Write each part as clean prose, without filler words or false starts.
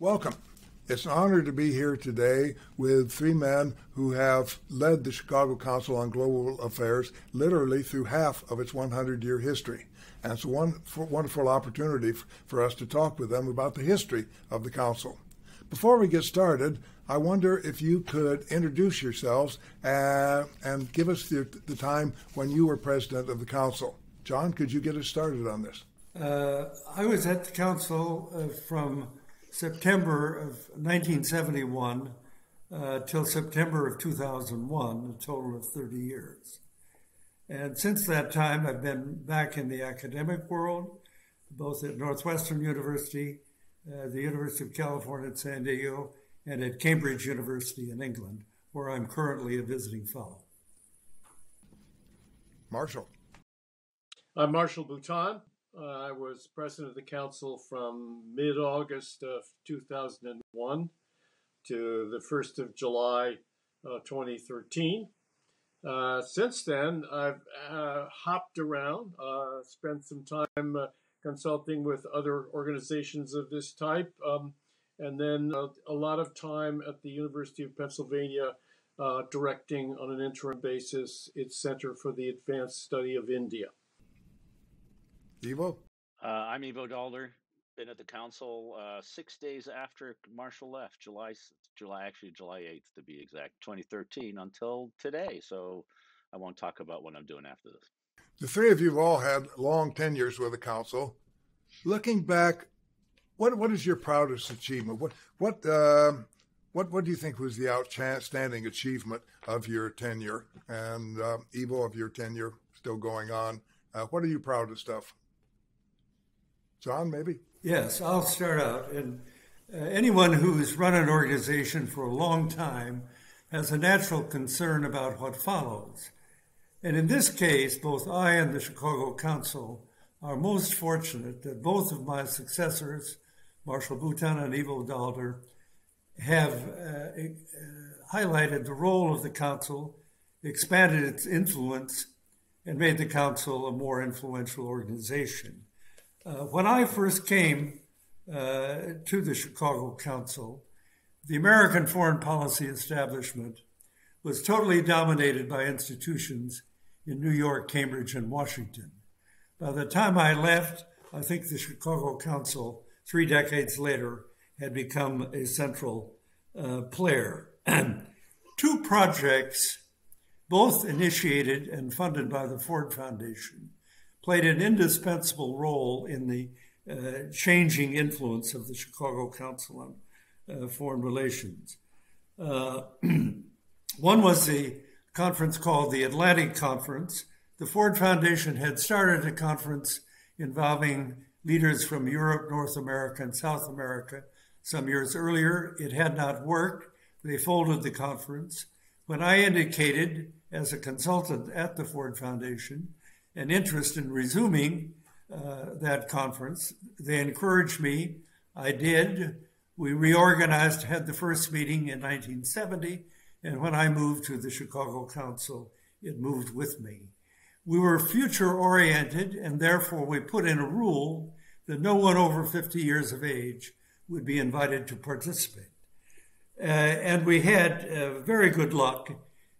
Welcome. It's an honor to be here today with three men who have led the Chicago Council on Global Affairs literally through half of its 100-year history. And it's a wonderful opportunity for us to talk with them about the history of the Council. Before we get started, I wonder if you could introduce yourselves and give us the time when you were president of the Council. John, could you get us started on this? I was at the Council from September of 1971 till September of 2001, a total of 30 years. And since that time, I've been back in the academic world, both at Northwestern University, the University of California at San Diego, and at Cambridge University in England, where I'm currently a visiting fellow. Marshall. I'm Marshall Bouton. I was president of the council from mid-August of 2001 to the 1st of July 2013. Since then, I've hopped around, spent some time consulting with other organizations of this type, and then a lot of time at the University of Pennsylvania directing on an interim basis its Center for the Advanced Study of India. Ivo? I'm Ivo Daalder. Been at the council 6 days after Marshall left, July 8th to be exact, 2013 until today. So I won't talk about what I'm doing after this. The three of you have all had long tenures with the council. Looking back, what is your proudest achievement? What do you think was the outstanding achievement of your tenure? And Ivo, of your tenure still going on, what are you proudest of? John, maybe? Yes, I'll start out. And anyone who's run an organization for a long time has a natural concern about what follows. And in this case, both I and the Chicago Council are most fortunate that both of my successors, Marshall Bouton and Ivo Daalder, have highlighted the role of the Council, expanded its influence, and made the Council a more influential organization. When I first came to the Chicago Council, the American foreign policy establishment was totally dominated by institutions in New York, Cambridge, and Washington. By the time I left, I think the Chicago Council, 3 decades later, had become a central player. 2 projects, both initiated and funded by the Ford Foundation, played an indispensable role in the changing influence of the Chicago Council on Foreign Relations. One was the conference called the Atlantic Conference. The Ford Foundation had started a conference involving leaders from Europe, North America, and South America some years earlier. It had not worked. They folded the conference. When I indicated, as a consultant at the Ford Foundation, an interest in resuming that conference, they encouraged me. I did. We reorganized, had the first meeting in 1970, and when I moved to the Chicago Council, it moved with me. We were future-oriented, and therefore we put in a rule that no one over 50 years of age would be invited to participate. And we had very good luck,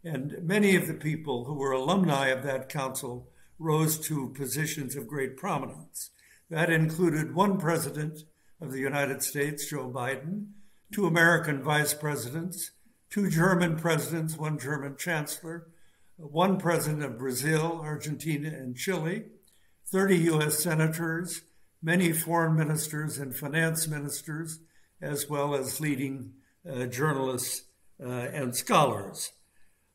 and many of the people who were alumni of that council rose to positions of great prominence. That included one president of the United States, Joe Biden, 2 American vice presidents, 2 German presidents, 1 German chancellor, 1 president of Brazil, Argentina, and Chile, 30 U.S. senators, many foreign ministers and finance ministers, as well as leading journalists and scholars.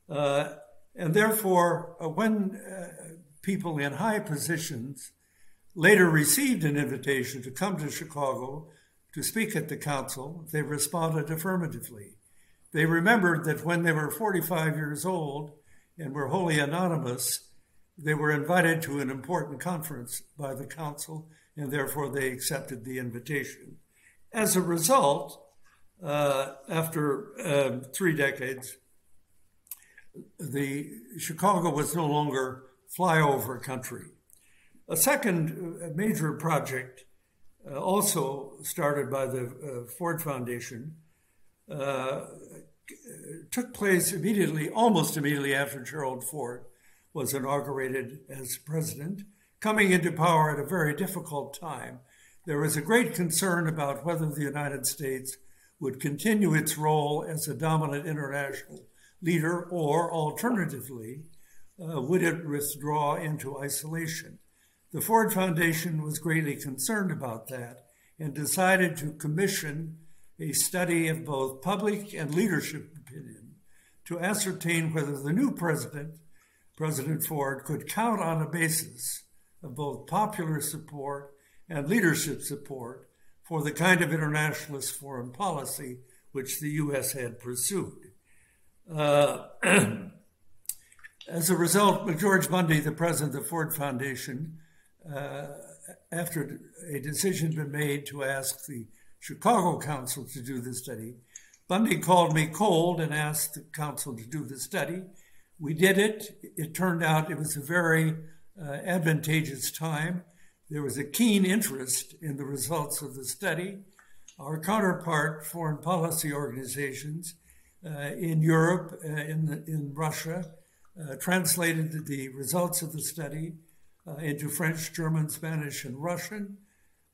And therefore, when people in high positions later received an invitation to come to Chicago to speak at the council, they responded affirmatively. They remembered that when they were 45 years old and were wholly anonymous, they were invited to an important conference by the council, and therefore they accepted the invitation. As a result, after 3 decades, Chicago was no longer flyover country. A second major project also started by the Ford Foundation, took place almost immediately after Gerald Ford was inaugurated as president, coming into power at a very difficult time. There was a great concern about whether the United States would continue its role as a dominant international leader, or alternatively, would it withdraw into isolation? The Ford Foundation was greatly concerned about that and decided to commission a study of both public and leadership opinion to ascertain whether the new president, President Ford, could count on a basis of both popular support and leadership support for the kind of internationalist foreign policy which the U.S. had pursued. As a result, George Bundy, the president of the Ford Foundation, after a decision had been made to ask the Chicago Council to do the study, Bundy called me cold and asked the council to do the study. We did it. It turned out it was a very advantageous time. There was a keen interest in the results of the study. Our counterpart foreign policy organizations in Europe, in Russia, translated the results of the study into French, German, Spanish, and Russian.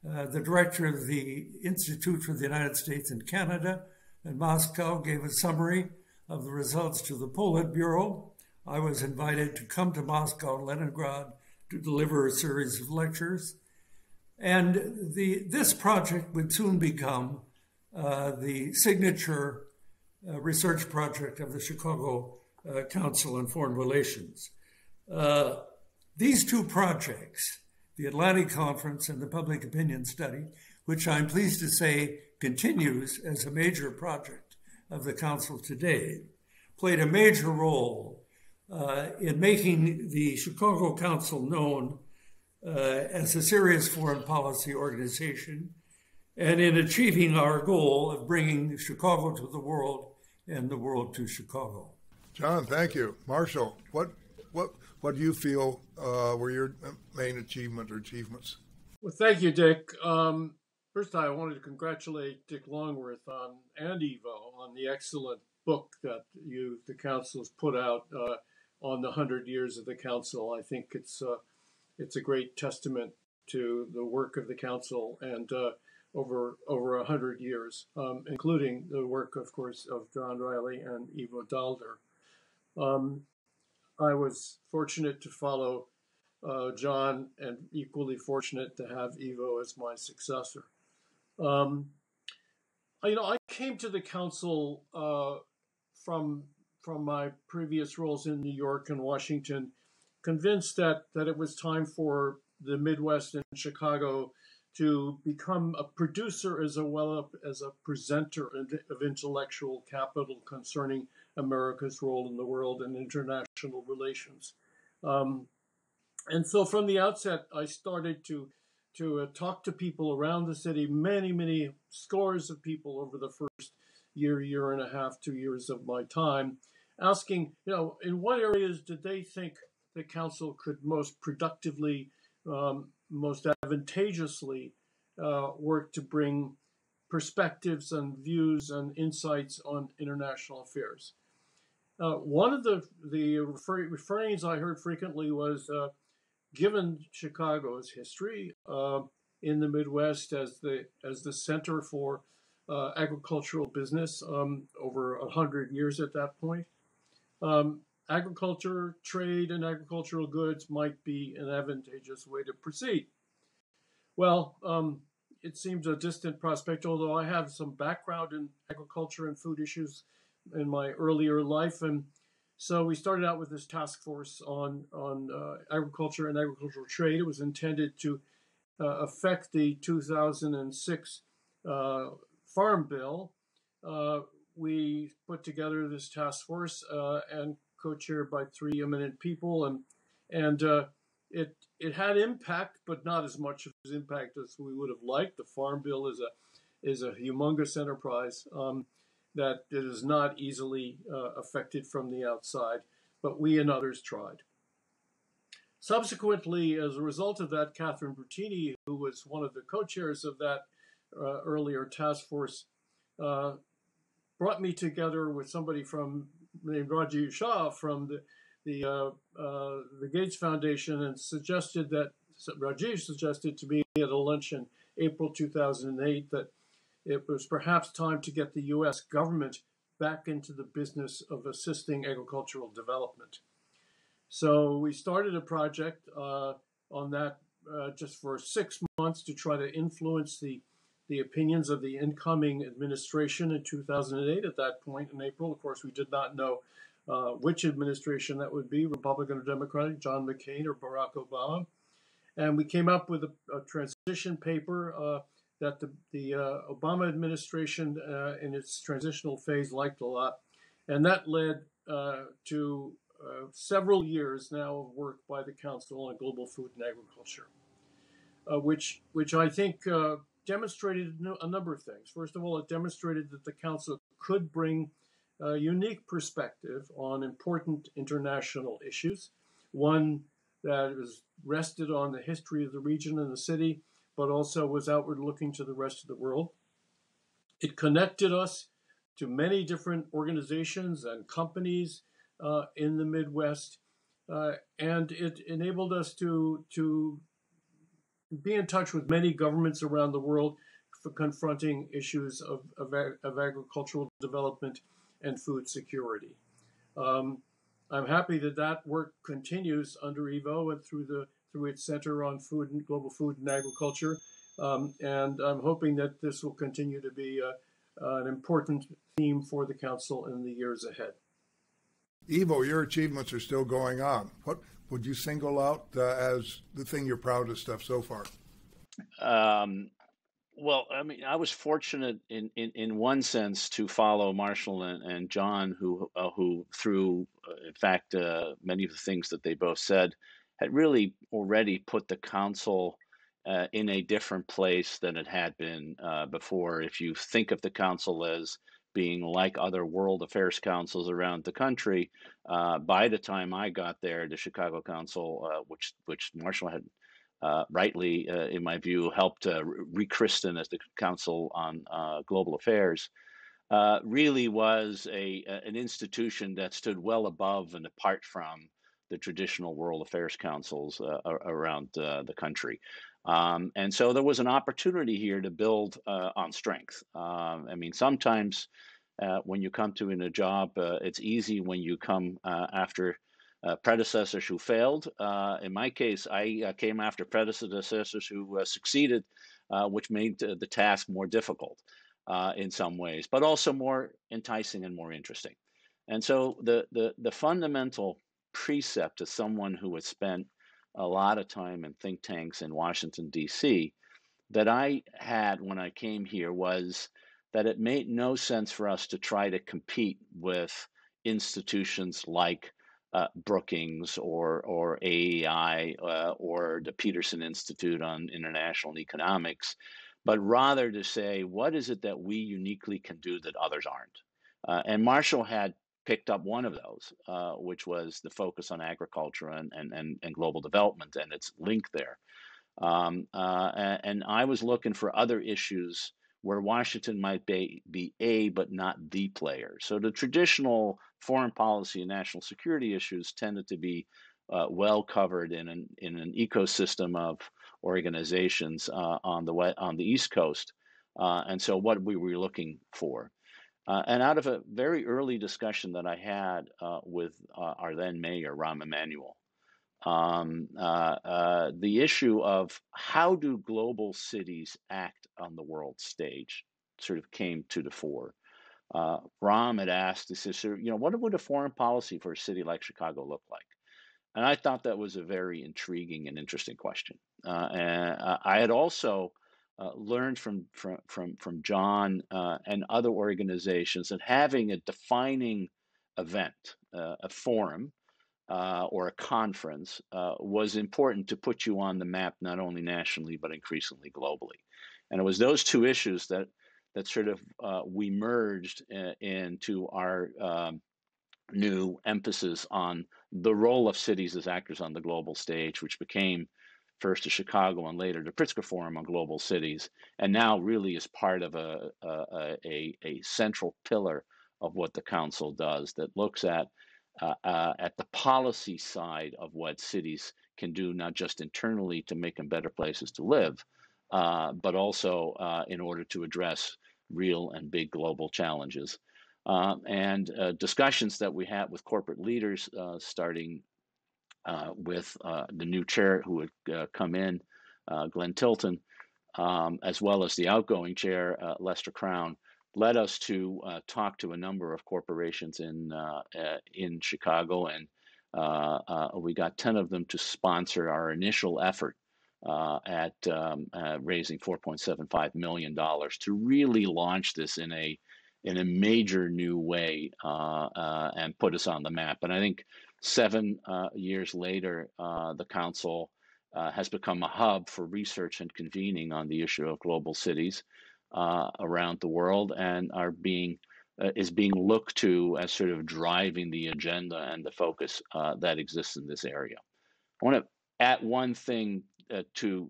The director of the Institute for the United States and Canada in Moscow gave a summary of the results to the Politburo. I was invited to come to Moscow and Leningrad to deliver a series of lectures. And this project would soon become the signature research project of the Chicago Council on Foreign Relations. These two projects, the Atlantic Conference and the Public Opinion Study, which I'm pleased to say continues as a major project of the Council today, played a major role in making the Chicago Council known as a serious foreign policy organization, and in achieving our goal of bringing Chicago to the world and the world to Chicago. John, thank you. Marshall, what do you feel were your main achievements? Well, thank you, Dick. First, I wanted to congratulate Dick Longworth and Ivo on the excellent book that the council has put out on the 100 years of the council. I think it's a great testament to the work of the council and over 100 years, including the work, of course, of John Rielly and Ivo Daalder. I was fortunate to follow John, and equally fortunate to have Ivo as my successor. I came to the council from my previous roles in New York and Washington, convinced that it was time for the Midwest and Chicago to become a producer as well as a presenter of intellectual capital concerning America's role in the world and international relations. And so from the outset, I started to talk to people around the city, many scores of people over the first year and a half, 2 years of my time, asking, in what areas did they think the council could most productively, most advantageously work to bring perspectives and views and insights on international affairs. One of the refrains I heard frequently was, given Chicago's history in the Midwest as the center for agricultural business over 100 years at that point, agriculture, trade, and agricultural goods might be an advantageous way to proceed. Well, it seems a distant prospect, although I have some background in agriculture and food issues in my earlier life. And so we started out with this task force on agriculture and agricultural trade. It was intended to affect the 2006 Farm Bill. We put together this task force and co-chaired by 3 eminent people, and it had impact, but not as much of an impact as we would have liked. The Farm Bill is a humongous enterprise that it is not easily affected from the outside, but we and others tried. Subsequently, as a result of that, Catherine Bertini, who was one of the co-chairs of that earlier task force, brought me together with somebody named Rajiv Shah from the Gates Foundation, and Rajiv suggested to me at a lunch in April 2008 that it was perhaps time to get the U.S. government back into the business of assisting agricultural development. So we started a project on that just for 6 months to try to influence the opinions of the incoming administration in 2008. At that point in April, of course, we did not know which administration that would be, Republican or Democratic, John McCain or Barack Obama. And we came up with a transition paper that the Obama administration in its transitional phase liked a lot. And that led to several years now of work by the Council on Global Food and Agriculture, which I think demonstrated a number of things. First of all, it demonstrated that the Council could bring a unique perspective on important international issues, one that is rested on the history of the region and the city, but also was outward looking to the rest of the world. It connected us to many different organizations and companies in the Midwest, and it enabled us to be in touch with many governments around the world for confronting issues of agricultural development and food security. I'm happy that work continues under Ivo and through its Center on Global Food and Agriculture, and I'm hoping that this will continue to be an important theme for the Council in the years ahead. Ivo, your achievements are still going on. What would you single out as the thing you're proudest of so far? Well, I mean, I was fortunate in one sense to follow Marshall and John, who through, in fact, many of the things that they both said, had really already put the Council in a different place than it had been before. If you think of the Council as being like other world affairs councils around the country, by the time I got there, the Chicago Council, which Marshall had rightly, in my view, helped rechristen as the Council on Global Affairs, really was an institution that stood well above and apart from the traditional world affairs councils around the country. And so there was an opportunity here to build on strength. I mean, sometimes when you come to in a job, it's easy when you come after predecessors who failed. In my case, I came after predecessors who succeeded, which made the task more difficult in some ways, but also more enticing and more interesting. And so the fundamental precept to someone who had spent a lot of time in think tanks in Washington, D.C., that I had when I came here was that it made no sense for us to try to compete with institutions like Brookings or AEI or the Peterson Institute on International Economics, but rather to say, what is it that we uniquely can do that others aren't? And Marshall had picked up one of those, which was the focus on agriculture and global development and its link there. And I was looking for other issues where Washington might be a, but not the player. So the traditional foreign policy and national security issues tended to be well covered in an ecosystem of organizations on the East Coast. And so what we were looking for. And out of a very early discussion that I had with our then mayor, Rahm Emanuel, the issue of how do global cities act on the world stage sort of came to the fore. Rahm had asked, he says, what would a foreign policy for a city like Chicago look like? And I thought that was a very intriguing and interesting question. And I had also learned from John and other organizations that having a defining event, a forum, or a conference was important to put you on the map, not only nationally, but increasingly globally. And it was those two issues that sort of we merged into our new emphasis on the role of cities as actors on the global stage, which became first to Chicago and later the Pritzker Forum on Global Cities, and now really is part of a central pillar of what the council does, that looks at the policy side of what cities can do, not just internally to make them better places to live, but also in order to address real and big global challenges. And discussions that we had with corporate leaders, starting with the new chair who had come in, Glenn Tilton, as well as the outgoing chair, Lester Crown, led us to talk to a number of corporations in Chicago, and we got 10 of them to sponsor our initial effort at raising $4.75 million to really launch this in a major new way and put us on the map. And I think 7 years later, the council has become a hub for research and convening on the issue of global cities around the world, and is being looked to as sort of driving the agenda and the focus that exists in this area. I want to add one thing to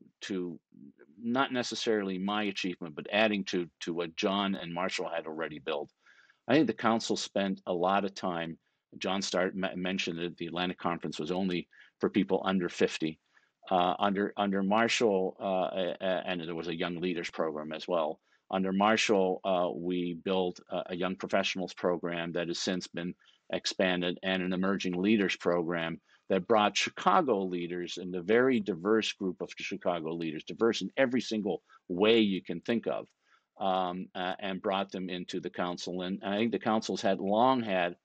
not necessarily my achievement, but adding to what John and Marshall had already built. I think the council spent a lot of time. John mentioned that the Atlantic Conference was only for people under 50. Under Marshall, and there was a young leaders program as well. Under Marshall, we built a young professionals program that has since been expanded, and an emerging leaders program that brought Chicago leaders, and a very diverse group of Chicago leaders, diverse in every single way you can think of, and brought them into the council. And I think the council's long had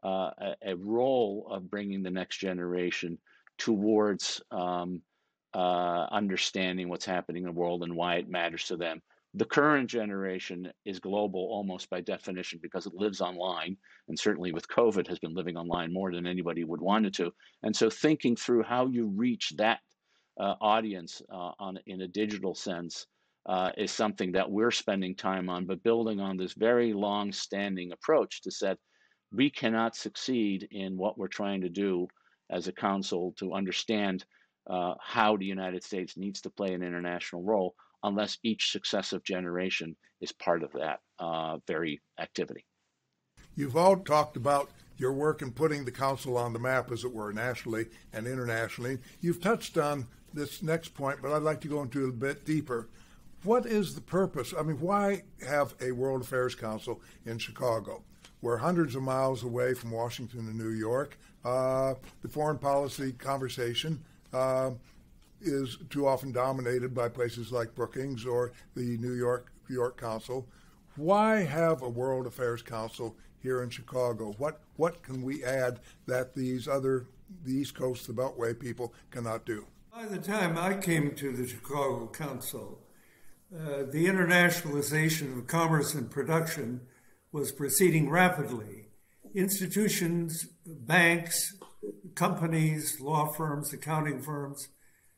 a role of bringing the next generation towards understanding what's happening in the world and why it matters to them. The current generation is global almost by definition because it lives online, and certainly with COVID has been living online more than anybody would want it to. And so thinking through how you reach that audience in a digital sense is something that we're spending time on, but building on this very long-standing approach to say we cannot succeed in what we're trying to do as a council to understand how the United States needs to play an international role unless each successive generation is part of that very activity. You've all talked about your work in putting the council on the map, as it were, nationally and internationally. You've touched on this next point, but I'd like to go into it a bit deeper. What is the purpose? I mean, why have a World Affairs Council in Chicago? We're hundreds of miles away from Washington and New York. The foreign policy conversation is too often dominated by places like Brookings or the New York Council. Why have a World Affairs Council here in Chicago? What can we add that the East Coast, the Beltway people cannot do? By the time I came to the Chicago Council, the internationalization of commerce and production was proceeding rapidly. Institutions, banks, companies, law firms, accounting firms,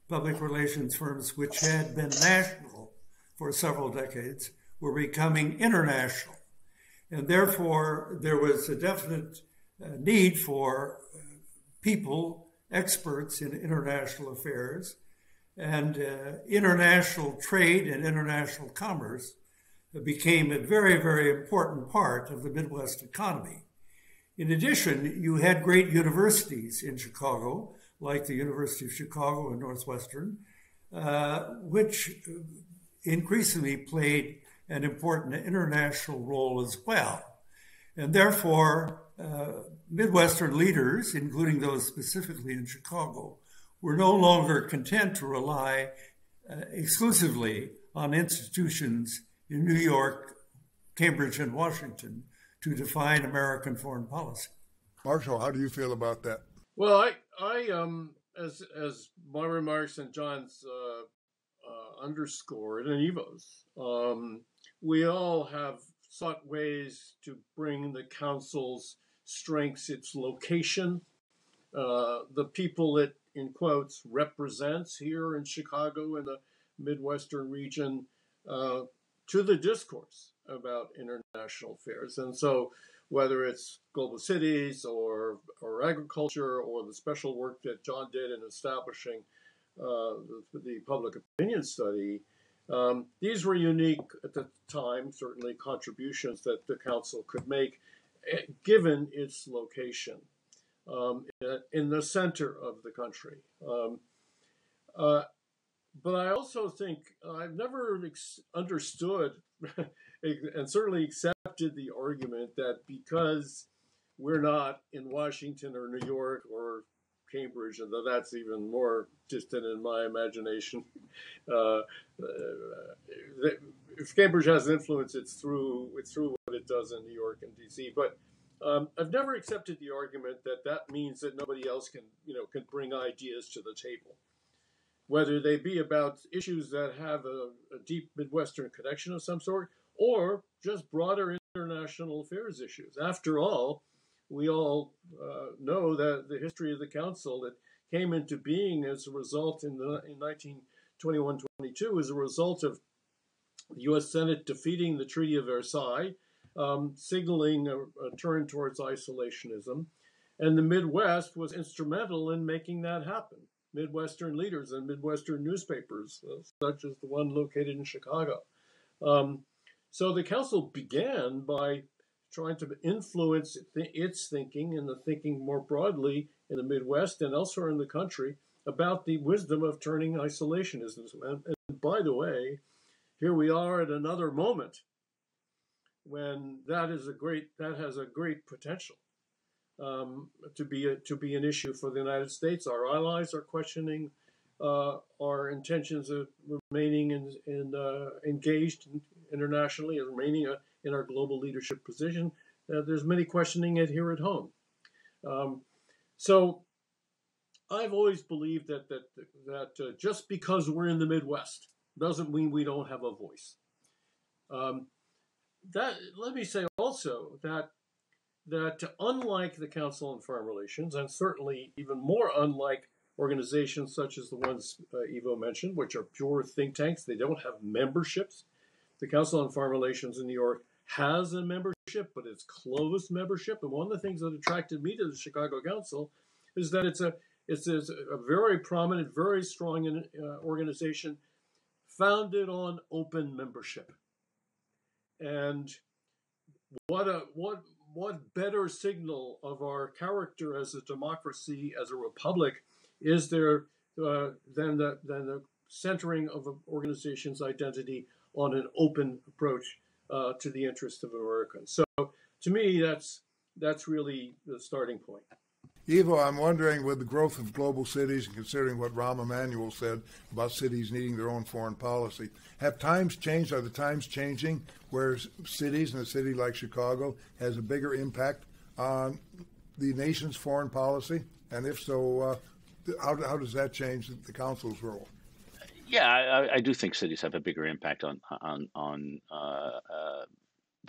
public relations firms, which had been national for several decades, were becoming international. And therefore, there was a definite need for people, experts in international affairs, and international trade and international commerce became a very, very important part of the Midwest economy. In addition, you had great universities in Chicago, like the University of Chicago and Northwestern, which increasingly played an important international role as well. And therefore, Midwestern leaders, including those specifically in Chicago, were no longer content to rely exclusively on institutions in New York, Cambridge, and Washington to define American foreign policy. Marshall, how do you feel about that? Well, I as my remarks and John's underscored, and Ivo's, we all have sought ways to bring the council's strengths, its location, the people it, in quotes, represents here in Chicago and the Midwestern region, to the discourse about international affairs. And so whether it's global cities or agriculture or the special work that John did in establishing the public opinion study. These were unique at the time, certainly contributions that the council could make given its location in the center of the country. But I also think I've never understood and certainly accepted the argument that because we're not in Washington or New York or Cambridge, and that's even more distant in my imagination. If Cambridge has influence, it's through what it does in New York and D.C. But I've never accepted the argument that that means that nobody else can bring ideas to the table, whether they be about issues that have a deep Midwestern connection of some sort, or just broader international affairs issues. After all, we all know that the history of the council that came into being as a result in 1921-22 as a result of the U.S. Senate defeating the Treaty of Versailles, signaling a turn towards isolationism, and the Midwest was instrumental in making that happen. Midwestern leaders and Midwestern newspapers, such as the one located in Chicago. So the council began by trying to influence its thinking and the thinking more broadly in the Midwest and elsewhere in the country about the wisdom of turning isolationism. And by the way, here we are at another moment when that has a great potential to be an issue for the United States. Our allies are questioning our intentions of remaining engaged internationally and remaining in our global leadership position. There's many questioning it here at home. So I've always believed that just because we're in the Midwest doesn't mean we don't have a voice. Let me say also that unlike the Council on Foreign Relations, and certainly even more unlike organizations such as the ones Ivo mentioned, which are pure think tanks, they don't have memberships. The Council on Foreign Relations in New York has a membership, but it's closed membership. And one of the things that attracted me to the Chicago Council is that it's a very prominent, very strong organization founded on open membership. And what better signal of our character as a democracy, as a republic, is there than the centering of an organization's identity on an open approach to the interests of Americans? So, to me, that's really the starting point. Ivo, I'm wondering, with the growth of global cities and considering what Rahm Emanuel said about cities needing their own foreign policy, have times changed? Are the times changing where cities, and a city like Chicago, has a bigger impact on the nation's foreign policy? And if so, how does that change the council's role? Yeah, I do think cities have a bigger impact on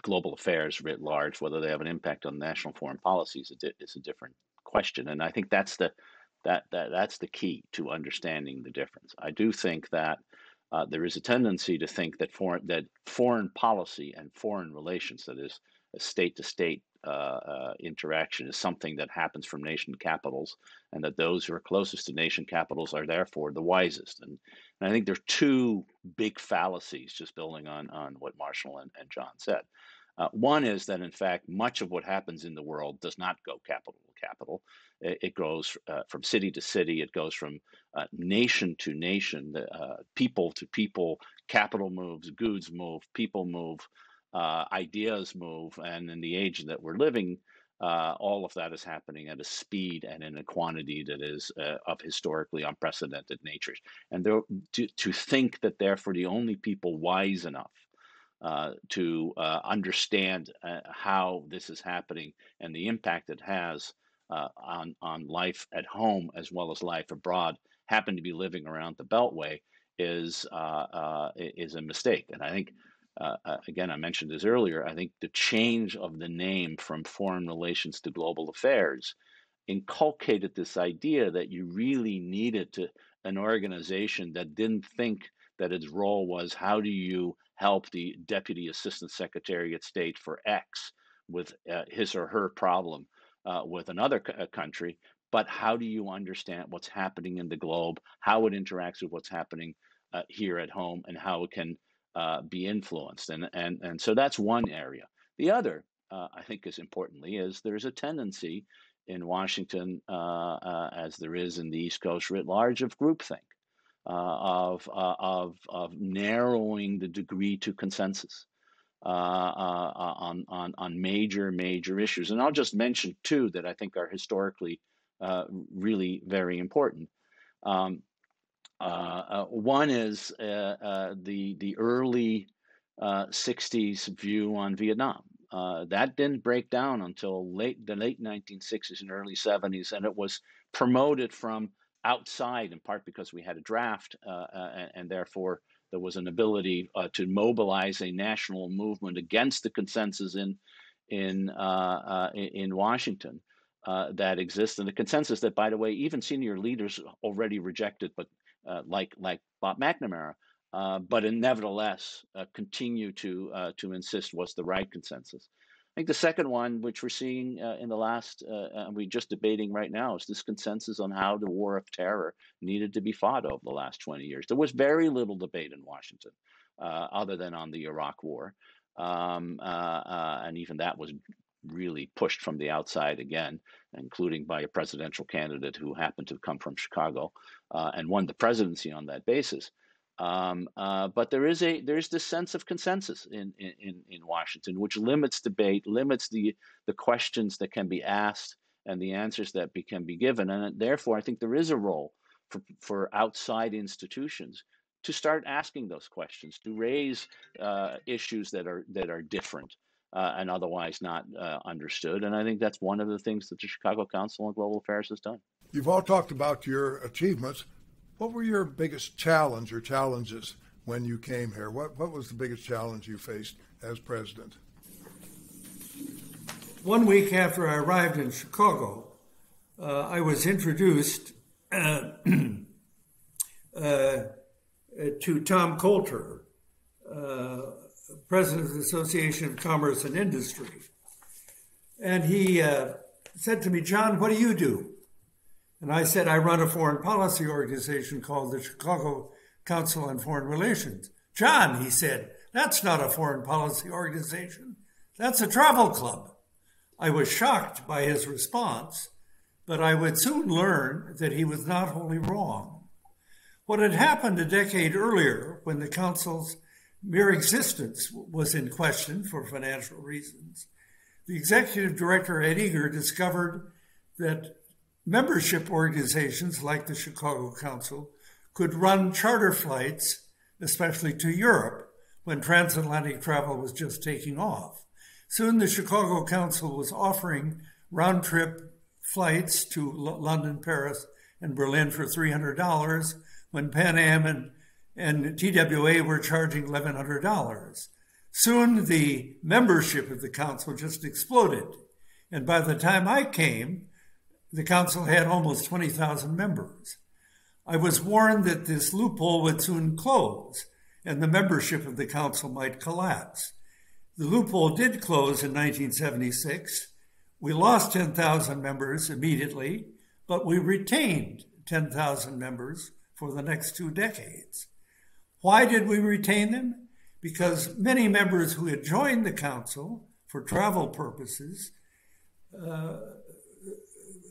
global affairs writ large. Whether they have an impact on national foreign policies is a different question, and I think that's the key to understanding the difference. I do think that there is a tendency to think that foreign policy and foreign relations, that is, a state-to-state interaction, is something that happens from nation capitals, and that those who are closest to nation capitals are therefore the wisest. And I think there's two big fallacies, just building on what Marshall and John said. One is that, in fact, much of what happens in the world does not go capital to capital. It goes from city to city. It goes from nation to nation, people to people. Capital moves, goods move, people move, ideas move. And in the age that we're living, all of that is happening at a speed and in a quantity that is of historically unprecedented nature. And to think that, therefore, the only people wise enough to understand how this is happening and the impact it has on life at home as well as life abroad happen to be living around the Beltway is a mistake. And I think, again, I mentioned this earlier, I think the change of the name from foreign relations to global affairs inculcated this idea that you really needed an organization that didn't think that its role was, how do you help the Deputy Assistant Secretary of State for X with his or her problem with another country, but how do you understand what's happening in the globe, how it interacts with what's happening here at home, and how it can be influenced. And so that's one area. The other, I think, is importantly, is there's a tendency in Washington, as there is in the East Coast writ large, of groupthink, of narrowing the degree to consensus on major issues. And I'll just mention two that I think are historically really very important. One is the early 60s view on Vietnam. That didn't break down until the late 1960s and early 70s, and it was promoted from outside, in part because we had a draft, and therefore there was an ability to mobilize a national movement against the consensus in Washington that exists, and a consensus that, by the way, even senior leaders already rejected, but like Bob McNamara, but nevertheless continue to insist was the right consensus. I think the second one, which we're seeing in the last, and we're just debating right now, is this consensus on how the war of terror needed to be fought over the last 20 years. There was very little debate in Washington, other than on the Iraq War, and even that was really pushed from the outside again, including by a presidential candidate who happened to come from Chicago and won the presidency on that basis. But there's this sense of consensus in Washington, which limits debate, limits the questions that can be asked and the answers that can be given. And therefore, I think there is a role for outside institutions to start asking those questions, to raise issues that are different and otherwise not understood. And I think that's one of the things that the Chicago Council on Global Affairs has done. You've all talked about your achievements. What were your biggest challenge or challenges when you came here? What was the biggest challenge you faced as president? 1 week after I arrived in Chicago, I was introduced to Tom Coulter, president of the Association of Commerce and Industry. And he said to me, "John, what do you do?" And I said, "I run a foreign policy organization called the Chicago Council on Foreign Relations." "John," he said, "that's not a foreign policy organization. That's a travel club." I was shocked by his response, but I would soon learn that he was not wholly wrong. What had happened a decade earlier, when the Council's mere existence was in question for financial reasons, the executive director, Ed Eager, discovered that membership organizations like the Chicago Council could run charter flights, especially to Europe, when transatlantic travel was just taking off. Soon the Chicago Council was offering round-trip flights to London, Paris, and Berlin for $300, when Pan Am and TWA were charging $1,100. Soon the membership of the Council just exploded. And by the time I came, the Council had almost 20,000 members. I was warned that this loophole would soon close and the membership of the Council might collapse. The loophole did close in 1976. We lost 10,000 members immediately, but we retained 10,000 members for the next 2 decades. Why did we retain them? Because many members who had joined the Council for travel purposes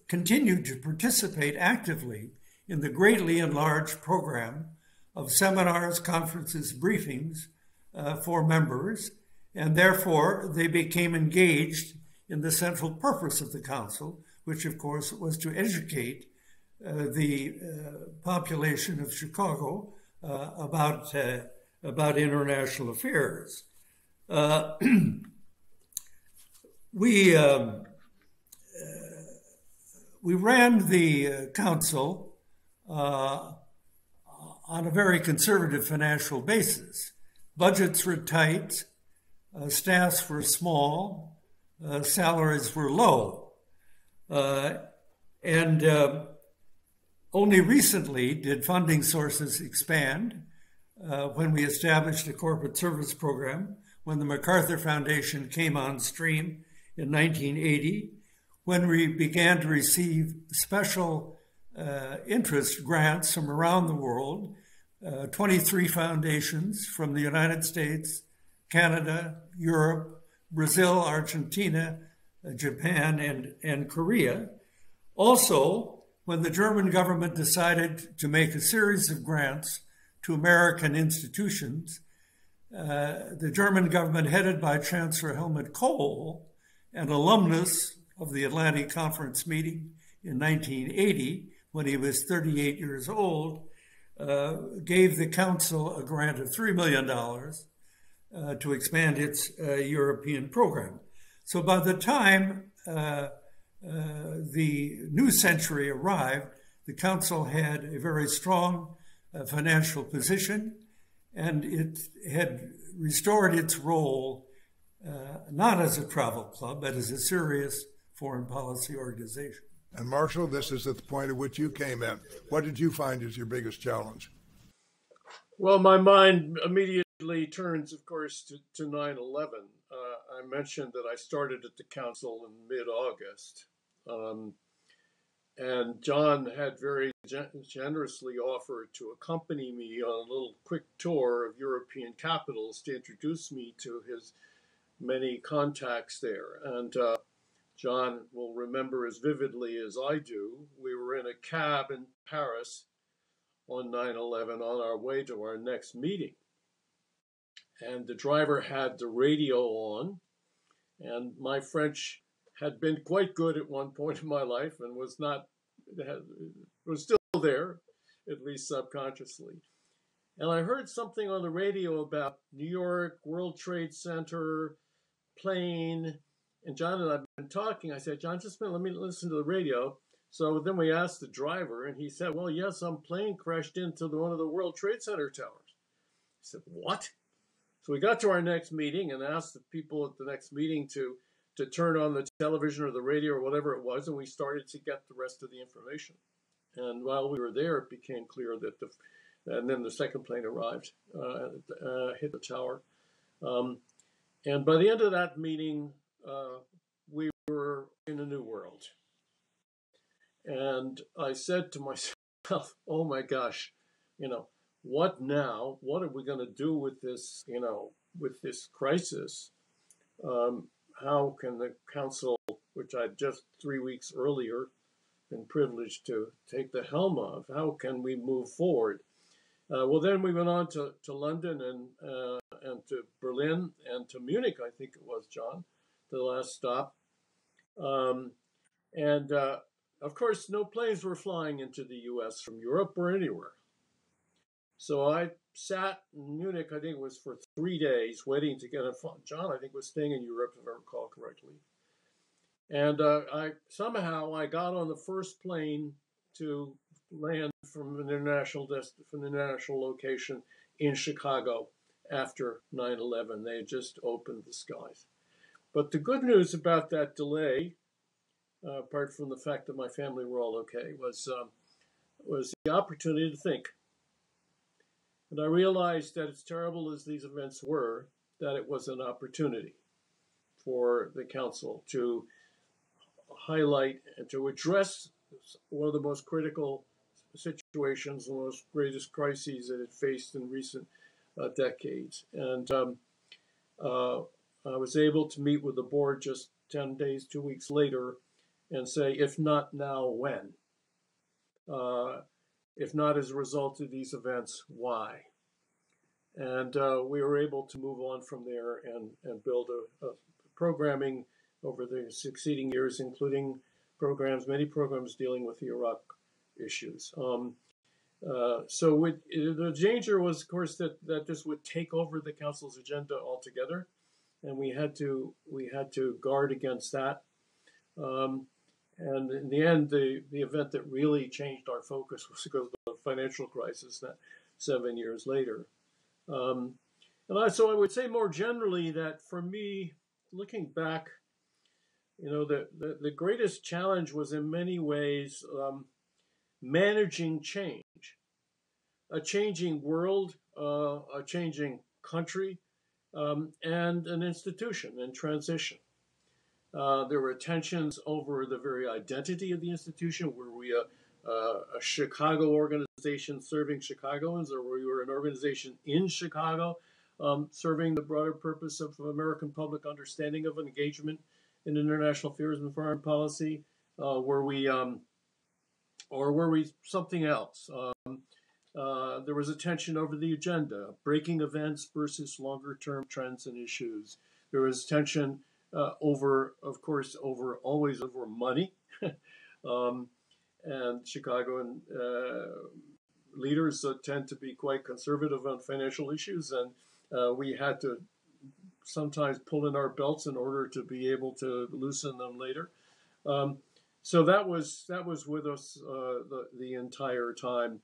continued to participate actively in the greatly enlarged program of seminars, conferences, briefings for members, and therefore they became engaged in the central purpose of the Council, which of course was to educate the population of Chicago about international affairs. We ran the Council on a very conservative financial basis. Budgets were tight, staffs were small, salaries were low. And only recently did funding sources expand when we established a corporate service program, when the MacArthur Foundation came on stream in 1980, when we began to receive special interest grants from around the world, 23 foundations from the United States, Canada, Europe, Brazil, Argentina, Japan, and Korea. Also, when the German government decided to make a series of grants to American institutions, the German government, headed by Chancellor Helmut Kohl, an alumnus of the Atlantic Conference meeting in 1980, when he was 38 years old, gave the Council a grant of $3 million to expand its European program. So by the time the new century arrived, the Council had a very strong financial position, and it had restored its role not as a travel club, but as a serious foreign policy organization. And Marshall, this is at the point at which you came in. What did you find as your biggest challenge? Well, my mind immediately turns, of course, to 9/11. I mentioned that I started at the council in mid-August. And John had very generously offered to accompany me on a little quick tour of European capitals to introduce me to his many contacts there. And John will remember as vividly as I do, we were in a cab in Paris on 9/11 on our way to our next meeting. And the driver had the radio on, and my French had been quite good at one point in my life and was still there, at least subconsciously. And I heard something on the radio about New York, World Trade Center, plane, and John and I have been talking. I said, John, just a minute, let me listen to the radio. So then we asked the driver, and he said, well, yes, some plane crashed into one of the World Trade Center towers. I said, what? So we got to our next meeting and asked the people at the next meeting to turn on the television or the radio or whatever it was, and we started to get the rest of the information. And while we were there, it became clear that and then the second plane arrived, hit the tower. And by the end of that meeting, we were in a new world. And I said to myself, oh my gosh, what now? What are we going to do with this, with this crisis? How can the council, which I'd just 3 weeks earlier been privileged to take the helm of, how can we move forward? Well, then we went on to London and to Berlin and to Munich, I think it was, John, the last stop. Of course, no planes were flying into the U.S. from Europe or anywhere. So I sat in Munich, I think it was for 3 days, waiting to get a flight. John, I think, was staying in Europe, if I recall correctly. And I got on the first plane to land from an international location in Chicago after 9/11. They had just opened the skies. But the good news about that delay, apart from the fact that my family were all okay, was the opportunity to think. And I realized that as terrible as these events were, that it was an opportunity for the council to highlight and to address one of the most critical situations, one of the most greatest crises that it faced in recent decades. And I was able to meet with the board just 10 days, 2 weeks later, and say, if not now, when? If not as a result of these events, why? And we were able to move on from there and build a programming over the succeeding years, including many programs dealing with the Iraq issues. So the danger was, of course, that this would take over the council's agenda altogether, and we had to guard against that. And in the end, the event that really changed our focus was because of the financial crisis that 7 years later. So I would say more generally that for me, looking back, the greatest challenge was in many ways managing change, a changing world, a changing country, and an institution in transition. There were tensions over the very identity of the institution. Were we a Chicago organization serving Chicagoans, or were we an organization in Chicago serving the broader purpose of American public understanding of engagement in international affairs and foreign policy? Were we, or were we something else? There was a tension over the agenda, breaking events versus longer term trends and issues. There was tension over, of course, always over money. And Chicagoan leaders tend to be quite conservative on financial issues, and we had to sometimes pull in our belts in order to be able to loosen them later. So that was with us the entire time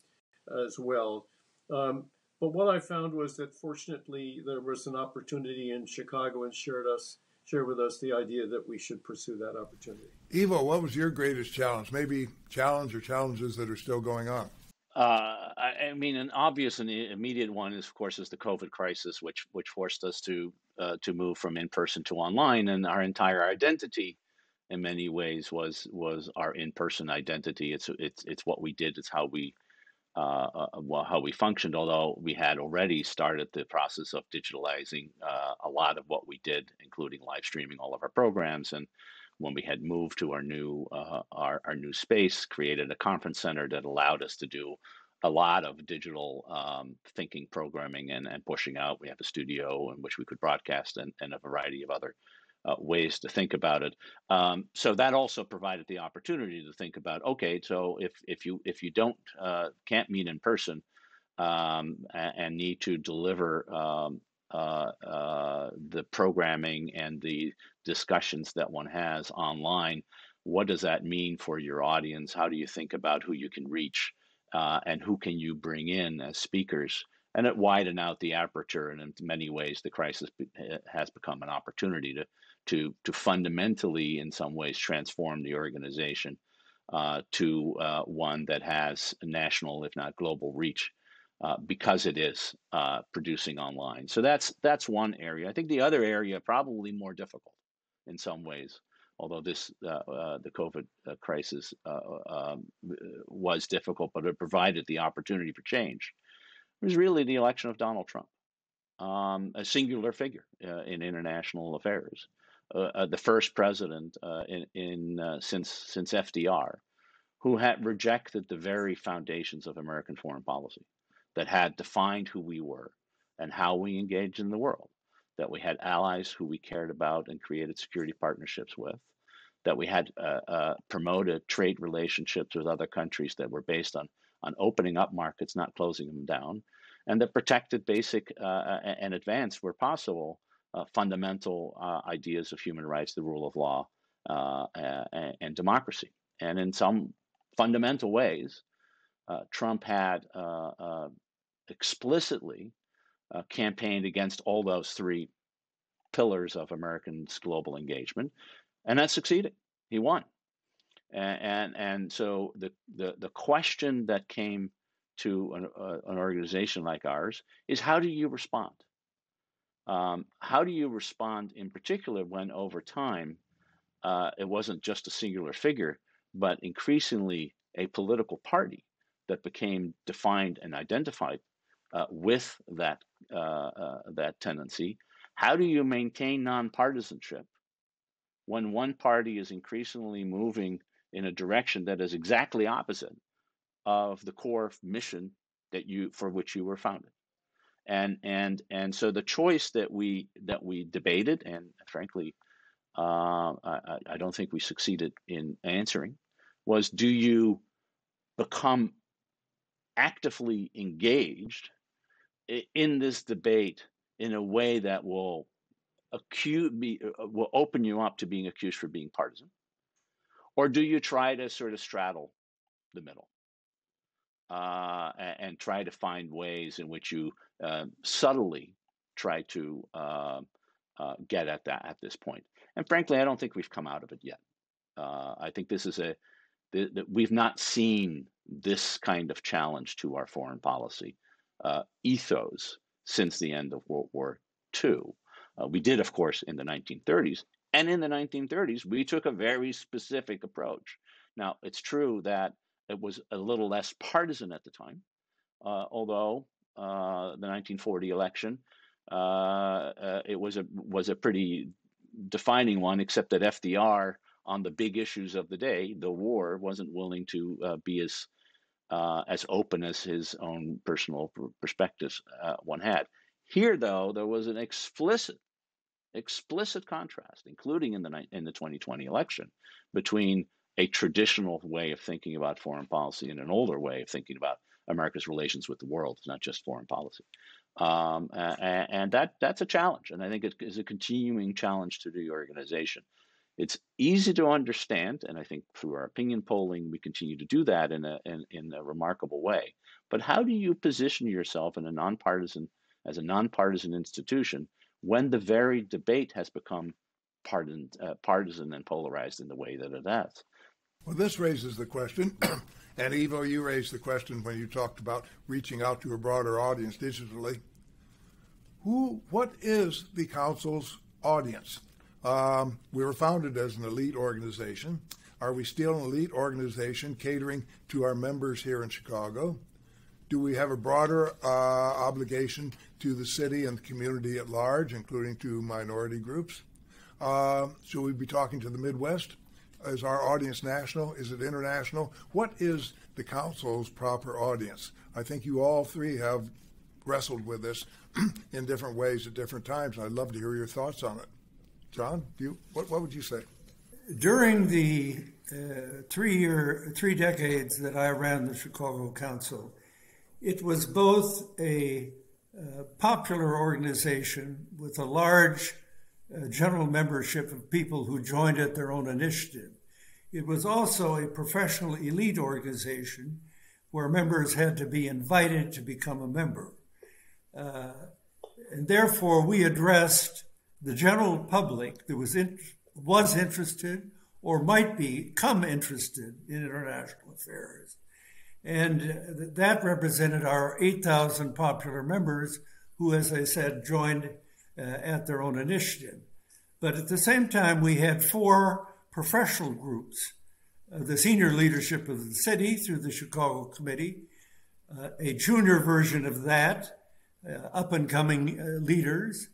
as well. But what I found was that fortunately there was an opportunity in Chicago, and shared with us the idea that we should pursue that opportunity. Ivo, what was your greatest challenge? Maybe challenge or challenges that are still going on? I mean, an obvious and immediate one is, of course, the COVID crisis, which forced us to move from in person to online, and our entire identity, in many ways, was our in person identity. It's what we did. It's how we functioned. Although we had already started the process of digitalizing a lot of what we did, including live streaming all of our programs, and when we had moved to our new space, created a conference center that allowed us to do a lot of digital thinking, programming, and pushing out. We have a studio in which we could broadcast, and a variety of other ways to think about it. So that also provided the opportunity to think about, okay, so if you can't meet in person and need to deliver the programming and the discussions that one has online, what does that mean for your audience? How do you think about who you can reach, and who can you bring in as speakers? And it widened out the aperture, and in many ways, the crisis has become an opportunity to fundamentally, in some ways, transform the organization to one that has national, if not global, reach. Because it is producing online. So that's one area. I think the other area, probably more difficult in some ways, although the COVID crisis was difficult, but it provided the opportunity for change, was really the election of Donald Trump, a singular figure in international affairs, the first president since FDR who had rejected the very foundations of American foreign policy, that had defined who we were and how we engaged in the world, that we had allies who we cared about and created security partnerships with, that we had promoted trade relationships with other countries that were based on opening up markets, not closing them down, and that protected basic and advanced, where possible, fundamental ideas of human rights, the rule of law, and democracy. And in some fundamental ways, Trump had explicitly campaigned against all those three pillars of Americans' global engagement, and that succeeded. He won, and so the question that came to an organization like ours is, how do you respond? How do you respond in particular when over time it wasn't just a singular figure, but increasingly a political party that became defined and identified with that tendency? How do you maintain nonpartisanship when one party is increasingly moving in a direction that is exactly opposite of the core mission for which you were founded? And so the choice that we debated, and frankly, I don't think we succeeded in answering, was, do you become actively engaged in this debate in a way that will open you up to being accused for being partisan? Or do you try to sort of straddle the middle and try to find ways in which you subtly try to get at that at this point? And frankly, I don't think we've come out of it yet. I think this is we've not seen this kind of challenge to our foreign policy ethos since the end of World War II. We did, of course, in the 1930s, And in the 1930s, we took a very specific approach. Now, it's true that it was a little less partisan at the time, although the 1940 election, it was a pretty defining one, except that FDR, on the big issues of the day, the war, wasn't willing to be as open as his own personal perspectives one had. Here, though, there was an explicit contrast, including in the 2020 election, between a traditional way of thinking about foreign policy and an older way of thinking about America's relations with the world, not just foreign policy. And that's a challenge, and I think it is a continuing challenge to the organization. It's easy to understand, and I think through our opinion polling, we continue to do that in a remarkable way. But how do you position yourself as a nonpartisan institution when the very debate has become partisan and polarized in the way that it has? Well, this raises the question, and Ivo, you raised the question when you talked about reaching out to a broader audience digitally. What is the Council's audience? We were founded as an elite organization. Are we still an elite organization catering to our members here in Chicago? Do we have a broader obligation to the city and the community at large, including to minority groups? Should we be talking to the Midwest? Is our audience national? Is it international? What is the Council's proper audience? I think you all three have wrestled with this in different ways at different times. I'd love to hear your thoughts on it. John, what would you say? During the 3 decades that I ran the Chicago Council, it was both a popular organization with a large general membership of people who joined at their own initiative. It was also a professional elite organization where members had to be invited to become a member. And therefore, we addressed the general public that was interested or might become interested in international affairs. And that represented our 8,000 popular members who, as I said, joined at their own initiative. But at the same time, we had 4 professional groups, the senior leadership of the city through the Chicago Committee, a junior version of that, up-and-coming leaders,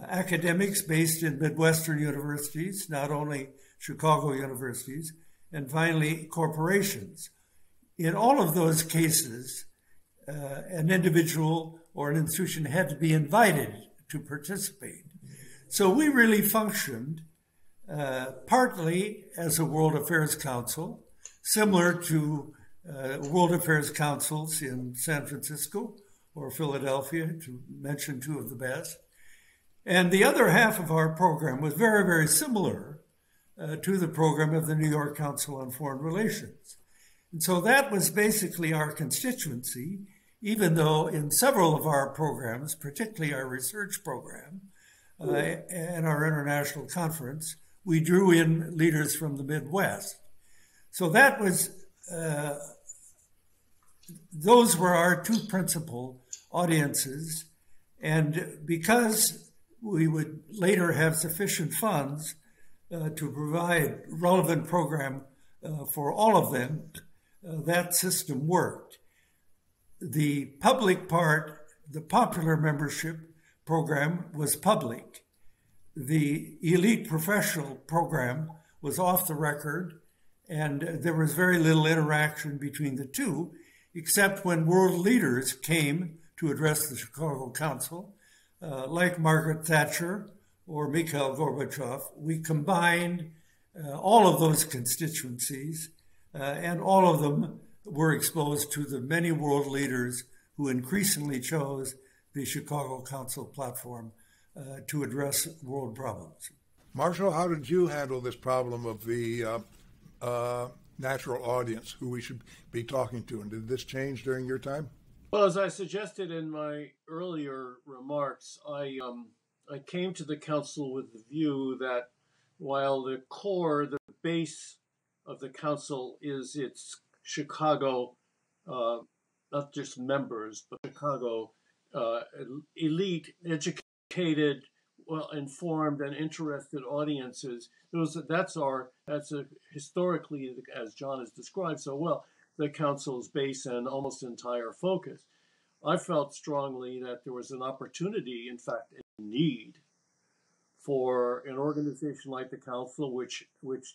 academics based in Midwestern universities, not only Chicago universities, and finally corporations. In all of those cases, an individual or an institution had to be invited to participate. So we really functioned partly as a World Affairs Council, similar to World Affairs Councils in San Francisco or Philadelphia, to mention 2 of the best. And the other half of our program was very, very similar to the program of the New York Council on Foreign Relations. And so that was basically our constituency, even though in several of our programs, particularly our research program and our international conference, we drew in leaders from the Midwest. So that was, those were our 2 principal audiences. And because we would later have sufficient funds to provide relevant program for all of them, that system worked. The public part, the popular membership program was public. The elite professional program was off the record, and there was very little interaction between the 2, except when world leaders came to address the Chicago Council, like Margaret Thatcher or Mikhail Gorbachev. We combined all of those constituencies, and all of them were exposed to the many world leaders who increasingly chose the Chicago Council platform to address world problems. Marshall, how did you handle this problem of the natural audience who we should be talking to? And did this change during your time? Well, as I suggested in my earlier remarks, I came to the council with the view that while the core, the base of the council is its Chicago, not just members, but Chicago elite, educated, well-informed and interested audiences. That's historically, as John has described so well, the council's base and almost entire focus. I felt strongly that there was an opportunity, in fact, a need for an organization like the council, which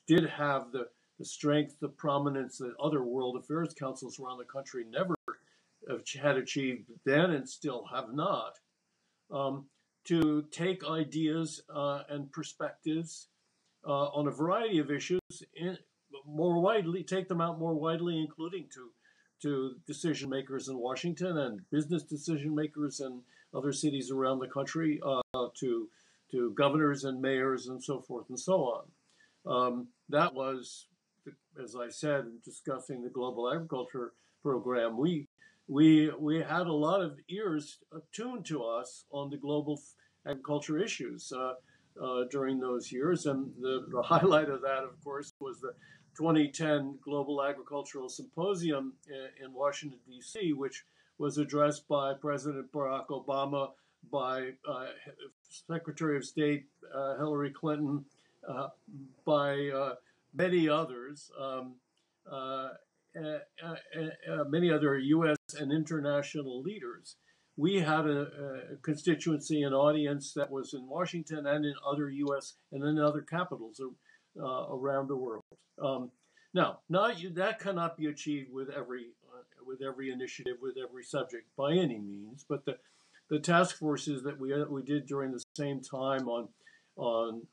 did have the strength, the prominence that other world affairs councils around the country never had achieved then and still have not, to take ideas and perspectives on a variety of issues more widely, take them out more widely, including to decision makers in Washington and business decision makers in other cities around the country, to governors and mayors and so forth and so on. That was, as I said, in discussing the Global Agriculture Program, we had a lot of ears attuned to us on the global agriculture issues during those years. And the highlight of that, of course, was the 2010 Global Agricultural Symposium in Washington, D.C., which was addressed by President Barack Obama, by Secretary of State Hillary Clinton, by many others, many other U.S. and international leaders. We had a constituency and audience that was in Washington and in other U.S. and in other capitals around the world. Now, that cannot be achieved with every initiative, with every subject by any means. But the task forces that we did during the same time on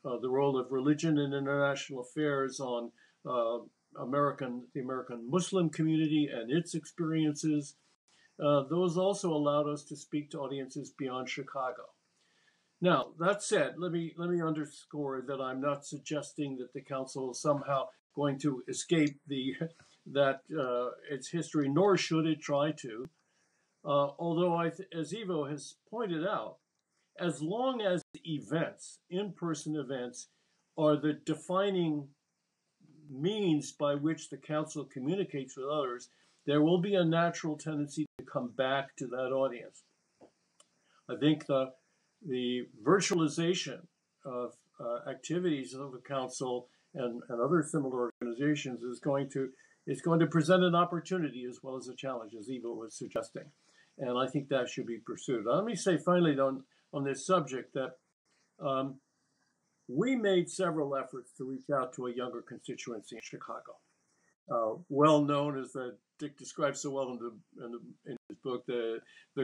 the role of religion in international affairs, on the American Muslim community and its experiences, those also allowed us to speak to audiences beyond Chicago. Now, that said, let me underscore that I'm not suggesting that the council is somehow going to escape its history, nor should it try to. Although, as Ivo has pointed out, as long as events, in-person events, are the defining means by which the council communicates with others, there will be a natural tendency to come back to that audience. I think the virtualization of activities of the council and other similar organizations is going to present an opportunity as well as a challenge, as Ivo was suggesting. And I think that should be pursued. Let me say finally on this subject that we made several efforts to reach out to a younger constituency in Chicago. Well known, as Dick describes so well in his book, the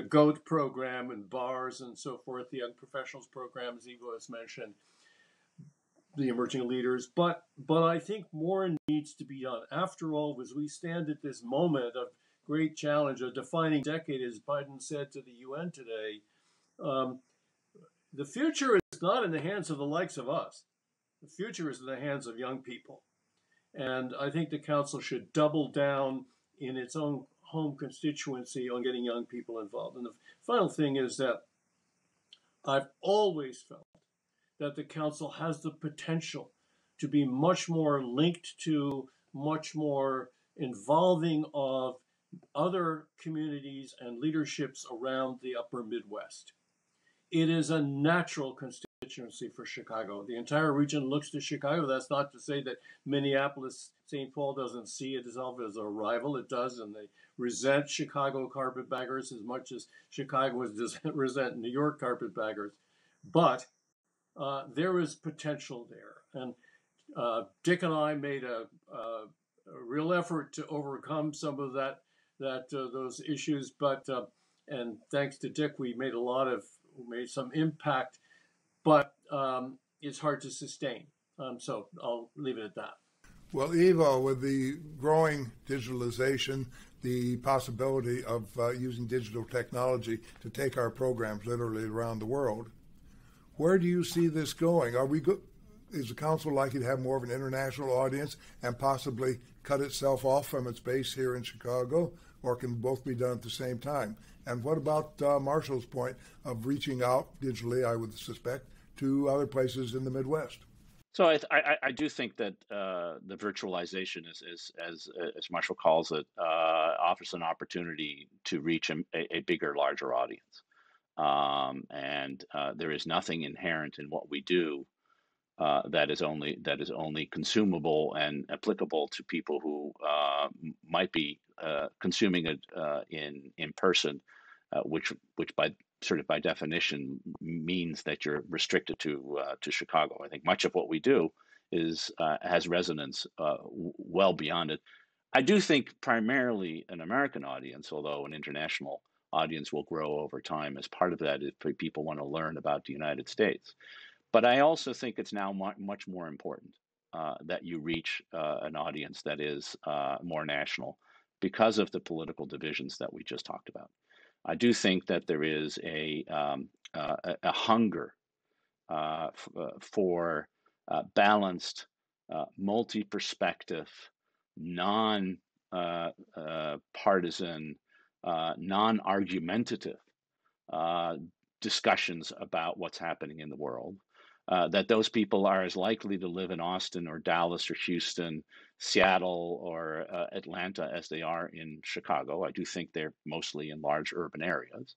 GOAT program and bars and so forth, the Young Professionals program, as Ivo has mentioned, the emerging leaders. But I think more needs to be done. After all, as we stand at this moment of great challenge, a defining decade, as Biden said to the UN today, the future is not in the hands of the likes of us. The future is in the hands of young people. And I think the council should double down in its own home constituency on getting young people involved. And the final thing is that I've always felt that the council has the potential to be much more linked to, much more involving of other communities and leaderships around the upper Midwest. It is a natural constituency for Chicago. The entire region looks to Chicago. That's not to say that Minneapolis, St. Paul doesn't see itself as a rival. It does, and they resent Chicago carpetbaggers as much as Chicagoans resent New York carpetbaggers. But there is potential there. And Dick and I made a real effort to overcome some of those issues. But and thanks to Dick, we made some impact, but it's hard to sustain. So I'll leave it at that. Well, Ivo, with the growing digitalization, the possibility of using digital technology to take our programs literally around the world, where do you see this going? Is the council likely to have more of an international audience and possibly cut itself off from its base here in Chicago, or can both be done at the same time? And what about Marshall's point of reaching out digitally, I would suspect, to other places in the Midwest? So I do think that the virtualization, as Marshall calls it, offers an opportunity to reach a bigger, larger audience. and there is nothing inherent in what we do that is only consumable and applicable to people who might be consuming it in person, which by definition means that you're restricted to Chicago. I think much of what we do has resonance well beyond it. I do think primarily an American audience, although an international audience will grow over time as part of that if people want to learn about the United States. But I also think it's now much more important that you reach an audience that is more national because of the political divisions that we just talked about. I do think that there is a hunger for balanced, multi-perspective, non-partisan, non-argumentative discussions about what's happening in the world. That those people are as likely to live in Austin or Dallas or Houston, Seattle or Atlanta as they are in Chicago. I do think they're mostly in large urban areas.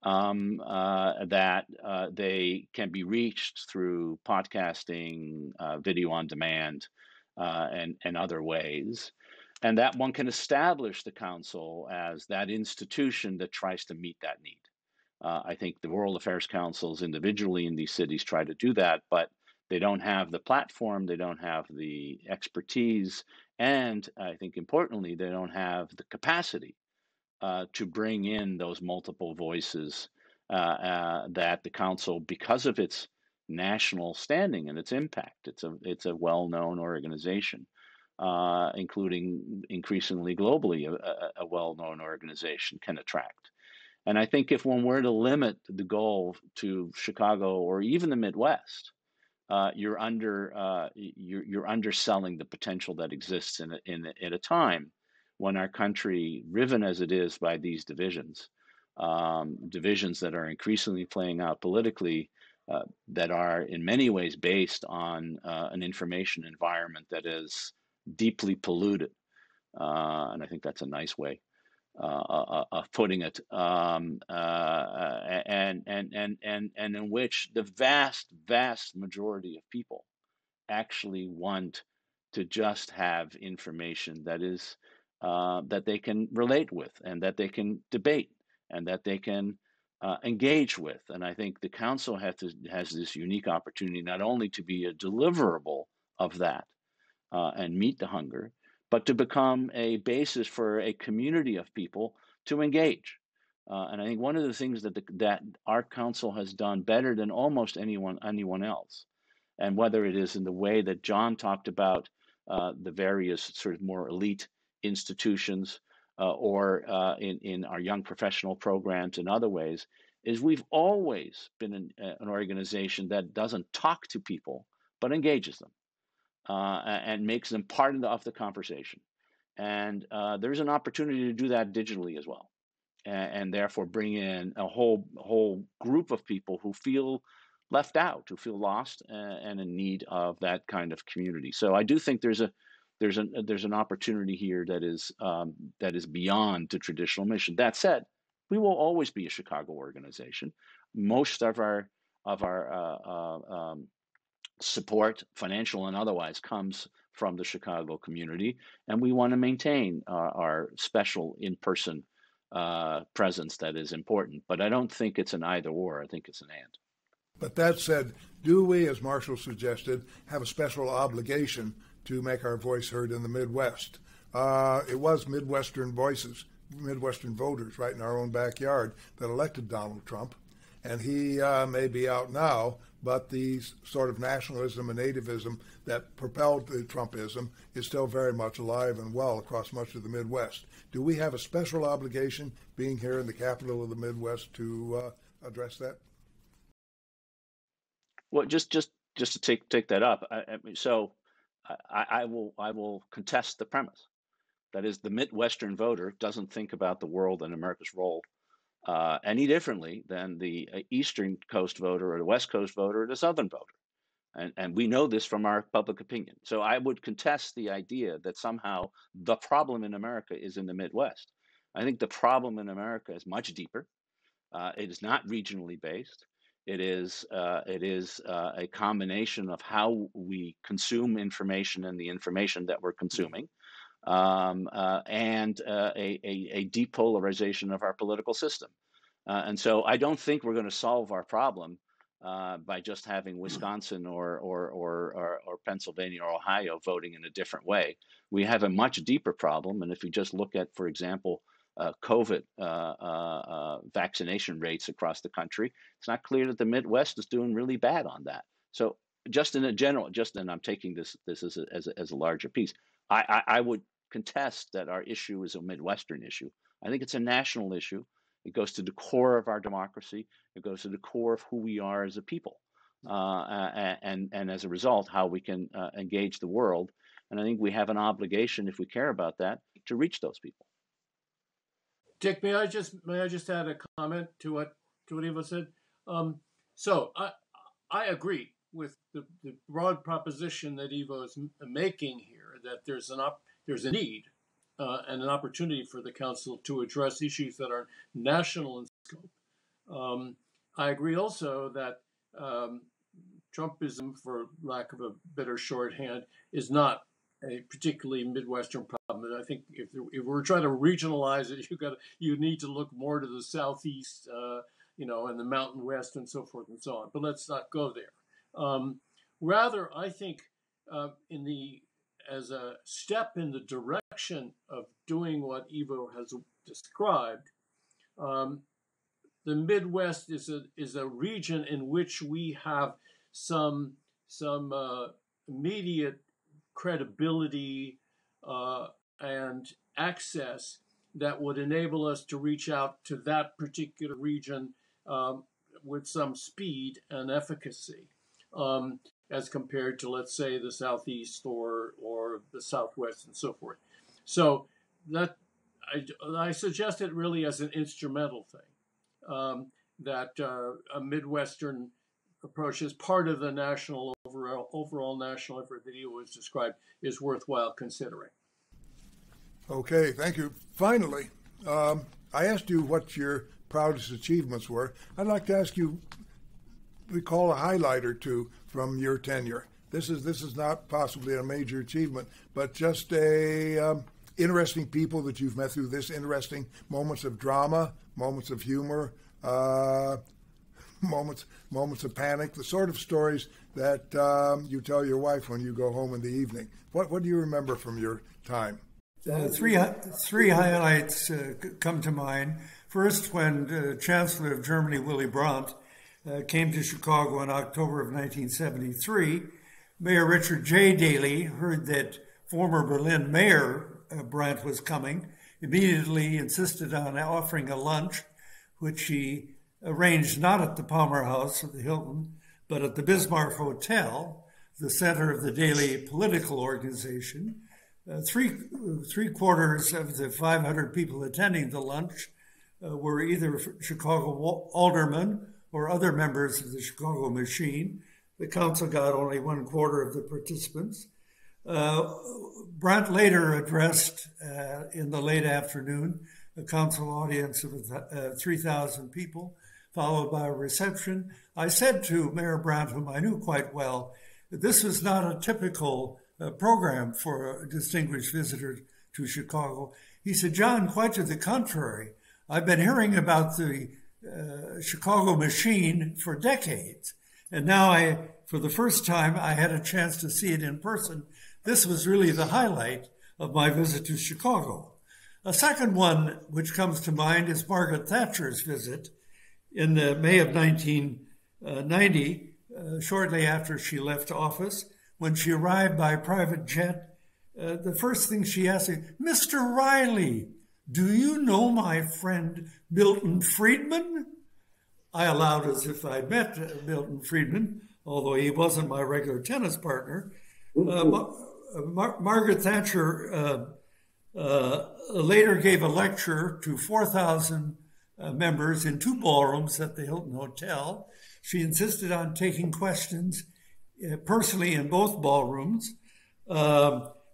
That they can be reached through podcasting, video on demand, and other ways. And that one can establish the council as that institution that tries to meet that need. I think the World Affairs Councils individually in these cities try to do that, but they don't have the platform, they don't have the expertise, and I think importantly, they don't have the capacity to bring in those multiple voices that the council, because of its national standing and its impact, it's a well-known organization, including increasingly globally a well-known organization, can attract. And I think if one were to limit the goal to Chicago or even the Midwest, you're underselling the potential that exists at a time when our country, riven as it is by these divisions that are increasingly playing out politically, that are in many ways based on an information environment that is deeply polluted. And I think that's a nice way of putting it, and in which the vast majority of people actually want to just have information that is that they can relate with and that they can debate and that they can engage with. And I think the council has this unique opportunity not only to be a deliverable of that and meet the hunger, but to become a basis for a community of people to engage. And I think one of the things that our council has done better than almost anyone else, and whether it is in the way that John talked about the various sort of more elite institutions or in our young professional programs and other ways, is we've always been an organization that doesn't talk to people, but engages them. And makes them part of the conversation. And there's an opportunity to do that digitally as well, and therefore bring in a whole group of people who feel left out, who feel lost, and in need of that kind of community. So I do think there's an opportunity here that is beyond the traditional mission. That said, we will always be a Chicago organization. Most of our support, financial and otherwise, comes from the Chicago community, and we want to maintain our special in-person presence that is important. But I don't think it's an either or. I think it's an and. But that said, do we, as Marshall suggested, have a special obligation to make our voice heard in the Midwest? It was Midwestern voices, Midwestern voters right in our own backyard that elected Donald Trump. And he may be out now, but the sort of nationalism and nativism that propelled the Trumpism is still very much alive and well across much of the Midwest. Do we have a special obligation, being here in the capital of the Midwest, to address that? Well, just to take that up, I will contest the premise. That is, the Midwestern voter doesn't think about the world and America's role any differently than the Eastern Coast voter or the West Coast voter or the Southern voter. And we know this from our public opinion. So I would contest the idea that somehow the problem in America is in the Midwest. I think the problem in America is much deeper. It is not regionally based. It is a combination of how we consume information and the information that we're consuming, and a depolarization of our political system. And so I don't think we're going to solve our problem by just having Wisconsin or Pennsylvania or Ohio voting in a different way. We have a much deeper problem. And if you just look at, for example, COVID vaccination rates across the country, it's not clear that the Midwest is doing really bad on that. So just in a general, and I'm taking this as a larger piece, I would contest that our issue is a Midwestern issue. I think it's a national issue. It goes to the core of our democracy. It goes to the core of who we are as a people, and as a result, how we can engage the world. And I think we have an obligation, if we care about that, to reach those people. Dick, may I just add a comment to what Ivo said? So I agree with the broad proposition that Ivo is making here, that there's a need and an opportunity for the council to address issues that are national in scope. I agree also that Trumpism, for lack of a better shorthand, is not a particularly Midwestern problem. I think if we're trying to regionalize it, you need to look more to the Southeast, and the Mountain West and so forth and so on. But let's not go there. Rather, I think as a step in the direction of doing what Ivo has described, the Midwest is a region in which we have some immediate credibility and access that would enable us to reach out to that particular region with some speed and efficacy, as compared to, let's say, the Southeast or the Southwest and so forth. So that I suggest it really as an instrumental thing, that a Midwestern approach as part of the national overall national effort that Ivo has described is worthwhile considering. Okay, thank you. Finally, I asked you what your proudest achievements were. I'd like to ask you, recall a highlight or two from your tenure. This is not possibly a major achievement, but just interesting people that you've met through this, interesting moments of drama, moments of humor, moments of panic, the sort of stories that you tell your wife when you go home in the evening. What do you remember from your time? Three highlights come to mind. First, when Chancellor of Germany, Willy Brandt, came to Chicago in October of 1973, Mayor Richard J. Daley heard that former Berlin Mayor Brandt was coming, immediately insisted on offering a lunch, which he arranged not at the Palmer House or the Hilton, but at the Bismarck Hotel, the center of the Daley political organization. Three quarters of the 500 people attending the lunch were either Chicago aldermen or other members of the Chicago machine. The council got only 1/4 of the participants. Brandt later addressed in the late afternoon a council audience of 3,000 people, followed by a reception. I said to Mayor Brandt, whom I knew quite well, that this was not a typical program for a distinguished visitor to Chicago. He said, "John, quite to the contrary. I've been hearing about the Chicago machine for decades. And now for the first time, I had a chance to see it in person. This was really the highlight of my visit to Chicago." A second one which comes to mind is Margaret Thatcher's visit in May of 1990, shortly after she left office. When she arrived by private jet, the first thing she asked me, "Mr. Rielly, do you know my friend Milton Friedman?" I allowed as if I'd met Milton Friedman, although he wasn't my regular tennis partner. Margaret Thatcher later gave a lecture to 4,000 members in 2 ballrooms at the Hilton Hotel. She insisted on taking questions personally in both ballrooms.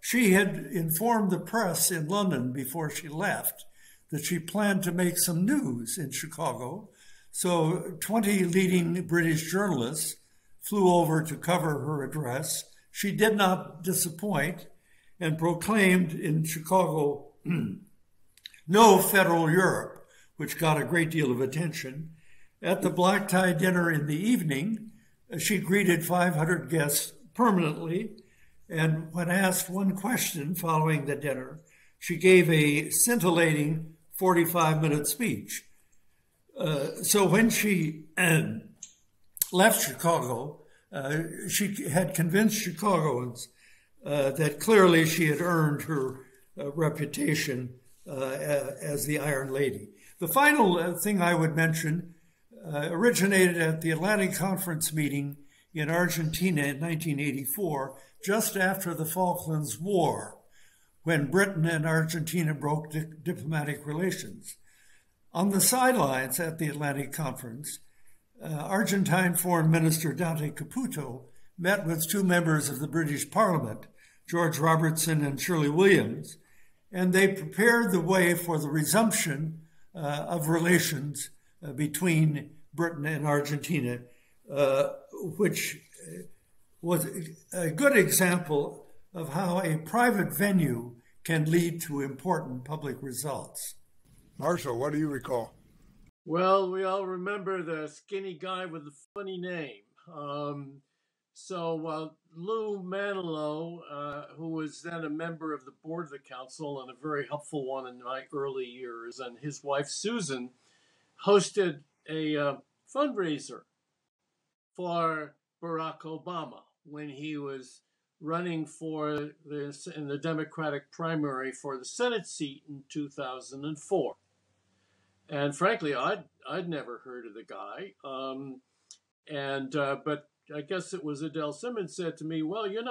She had informed the press in London before she left that she planned to make some news in Chicago. So 20 leading British journalists flew over to cover her address. She did not disappoint and proclaimed in Chicago, "No federal Europe," which got a great deal of attention. At the black tie dinner in the evening, she greeted 500 guests permanently, and when asked one question following the dinner, she gave a scintillating 45-minute speech. So when she left Chicago, she had convinced Chicagoans that clearly she had earned her reputation as the Iron Lady. The final thing I would mention originated at the Atlantic Conference meeting in Argentina in 1984, just after the Falklands War, when Britain and Argentina broke diplomatic relations. On the sidelines at the Atlantic Conference, Argentine Foreign Minister Dante Caputo met with two members of the British Parliament, George Robertson and Shirley Williams, and they prepared the way for the resumption of relations between Britain and Argentina, which was a good example of how a private venue can lead to important public results. Marshall, what do you recall? Well, we all remember the skinny guy with the funny name. Lou Manilow, who was then a member of the board of the council and a very helpful one in my early years, and his wife Susan hosted a fundraiser for Barack Obama when he was running for this in the Democratic primary for the Senate seat in 2004. And frankly, I'd never heard of the guy. But I guess it was Adele Simmons said to me, well, you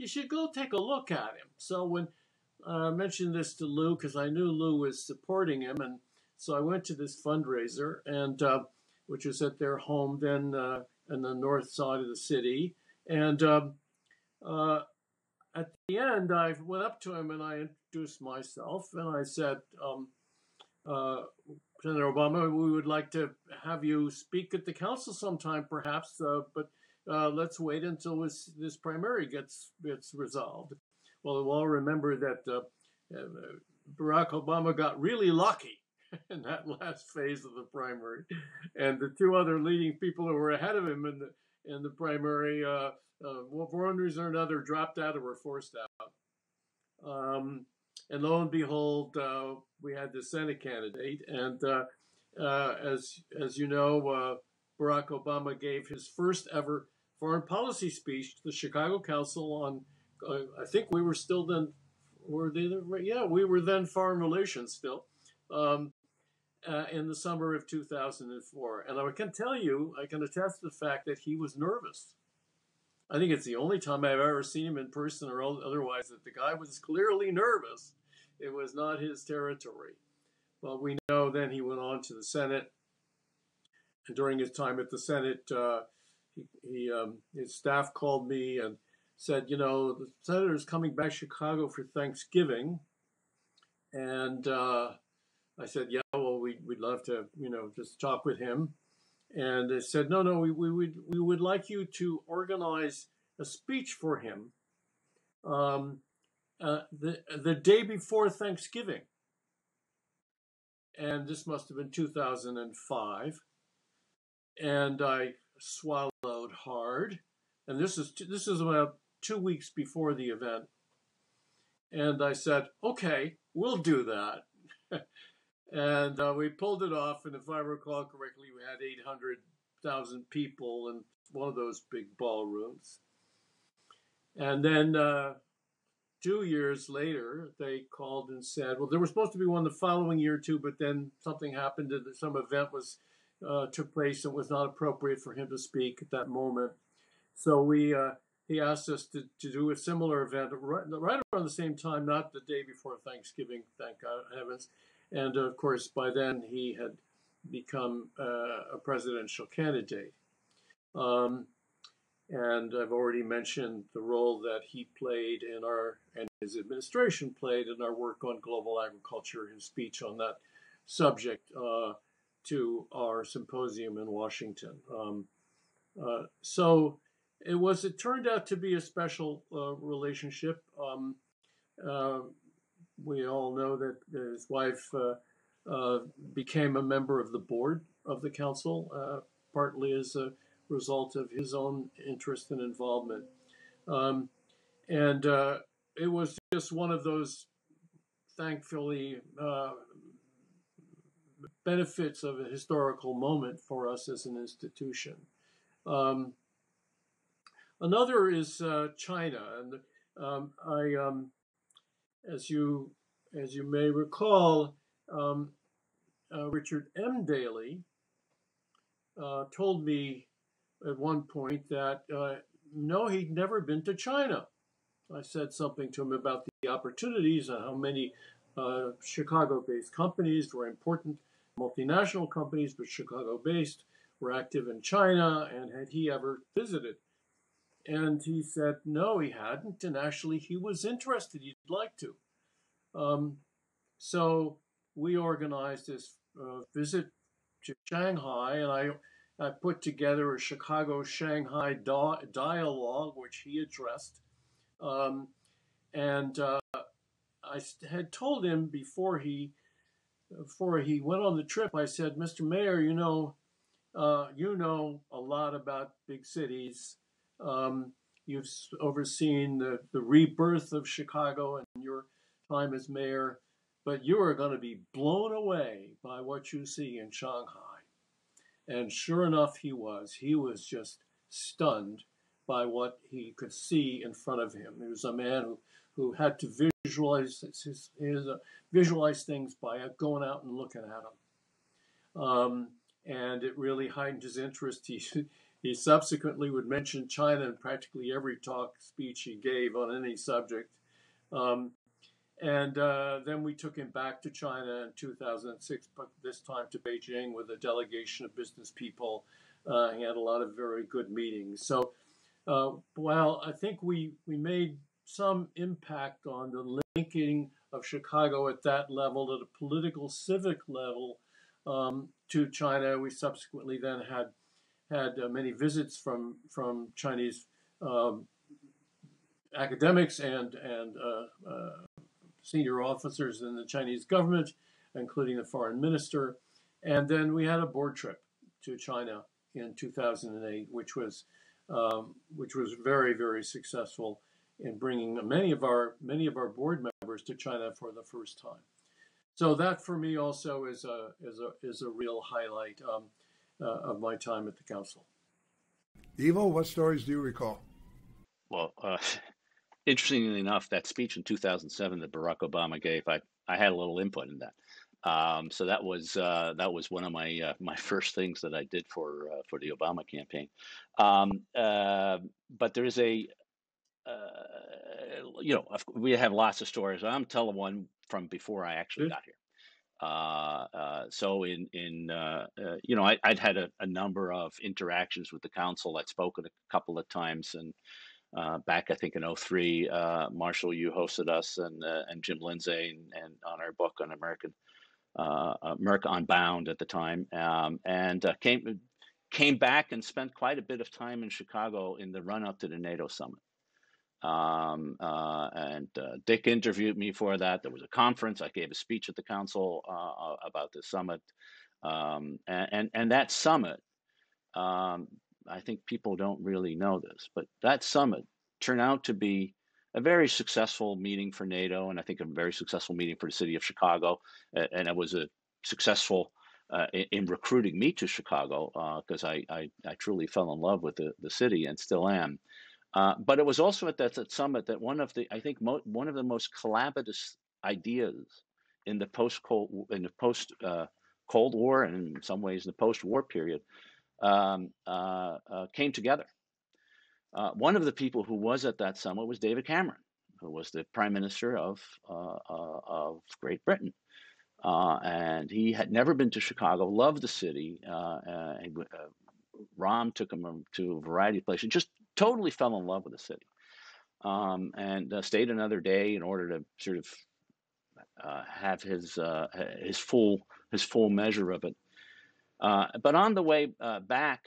should go take a look at him. So when I mentioned this to Lou, because I knew Lou was supporting him, and so I went to this fundraiser, and which was at their home then in the north side of the city. And at the end, I went up to him and I introduced myself, and I said, Senator Obama, we would like to have you speak at the council sometime, perhaps, but let's wait until this primary gets resolved. Well, we'll all remember that Barack Obama got really lucky in that last phase of the primary, and the two other leading people who were ahead of him in the primary, for one reason or another, dropped out or were forced out. And lo and behold, we had the Senate candidate, and as you know, Barack Obama gave his first ever foreign policy speech to the Chicago Council on. I think we were still then. We were then foreign relations still, in the summer of 2004. And I can tell you, I can attest to the fact that he was nervous. I think it's the only time I've ever seen him in person or otherwise that the guy was clearly nervous. It was not his territory. Well, we know then he went on to the Senate. And during his time at the Senate, his staff called me and said, the senator's coming back to Chicago for Thanksgiving. And I said, yeah, well, we'd love to, just talk with him. And they said, no, we would like you to organize a speech for him the day before Thanksgiving. And this must have been 2005. And I swallowed hard. And this is about 2 weeks before the event. And I said, okay, we'll do that. And we pulled it off, and if I recall correctly, we had 800,000 people in one of those big ballrooms. And then 2 years later, they called and said, well, there was supposed to be one the following year too, but then something happened, some event took place and was not appropriate for him to speak at that moment. So he asked us to do a similar event right around the same time, not the day before Thanksgiving, thank God heavens. And of course, by then he had become a presidential candidate. And I've already mentioned the role that he played and his administration played in our work on global agriculture, his speech on that subject to our symposium in Washington. So it turned out to be a special relationship. We all know that his wife became a member of the board of the council, partly as a result of his own interest and involvement. And it was just one of those, thankfully, benefits of a historical moment for us as an institution. Another is China, and as you may recall, Richard M. Daley told me at one point that no, he'd never been to China. I said something to him about the opportunities and how many Chicago-based companies were important, multinational companies, but Chicago-based, were active in China, and had he ever visited? And he said no, he hadn't, and actually he was interested, he'd like to. So we organized this visit to Shanghai, and I put together a Chicago-Shanghai dialogue, which he addressed. And I had told him before he went on the trip, I said, Mr. Mayor, you know a lot about big cities. You've overseen the rebirth of Chicago in your time as mayor, but you are going to be blown away by what you see in Shanghai. And sure enough, he was. He was just stunned by what he could see in front of him. He was a man who had to visualize things by going out and looking at them. And it really heightened his interest. He subsequently would mention China in practically every speech he gave on any subject. And then we took him back to China in 2006, but this time to Beijing with a delegation of business people. He had a lot of very good meetings. So while I think we made some impact on the linking of Chicago at that level, at a political civic level, to China, we subsequently then had many visits from Chinese academics and senior officers in the Chinese government, including the foreign minister. And then we had a board trip to China in 2008, which was very, very successful in bringing many of our board members to China for the first time. So that for me also is a real highlight of my time at the council. Ivo, what stories do you recall? Well, interestingly enough, that speech in 2007 that Barack Obama gave, I had a little input in that. So that was one of my first things that I did for the Obama campaign. But there is we have lots of stories. I'm telling one from before I actually got here. So I'd had a number of interactions with the council. I'd spoken a couple of times, and back I think in 2003, Marshall, you hosted us, and Jim Lindsay, and on our book on America Unbound at the time, and came back and spent quite a bit of time in Chicago in the run up to the NATO summit. And Dick interviewed me for that. There was a conference. I gave a speech at the council about the summit, and that summit. I think people don't really know this, but that summit turned out to be a very successful meeting for NATO, and I think a very successful meeting for the city of Chicago. And it was a successful in recruiting me to Chicago because I truly fell in love with the city and still am. But it was also at that summit that one of the most collaborative ideas in the post Cold War, and in some ways the post-war period, came together. One of the people who was at that summit was David Cameron, who was the Prime Minister of Great Britain, and he had never been to Chicago, loved the city. Rom took him to a variety of places, just totally fell in love with the city, and stayed another day in order to sort of have his full his full measure of it. But on the way back,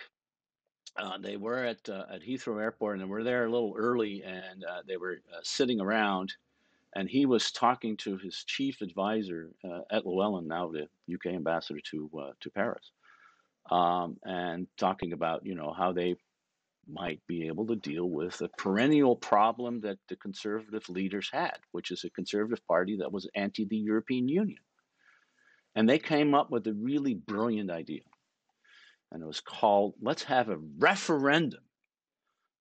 they were at Heathrow Airport, and they were there a little early, and they were sitting around, and he was talking to his chief advisor, at Llewellyn, now the UK ambassador to Paris, and talking about how they might be able to deal with a perennial problem that the conservative leaders had, which is a conservative party that was anti the European Union. And they came up with a really brilliant idea. And it was called, let's have a referendum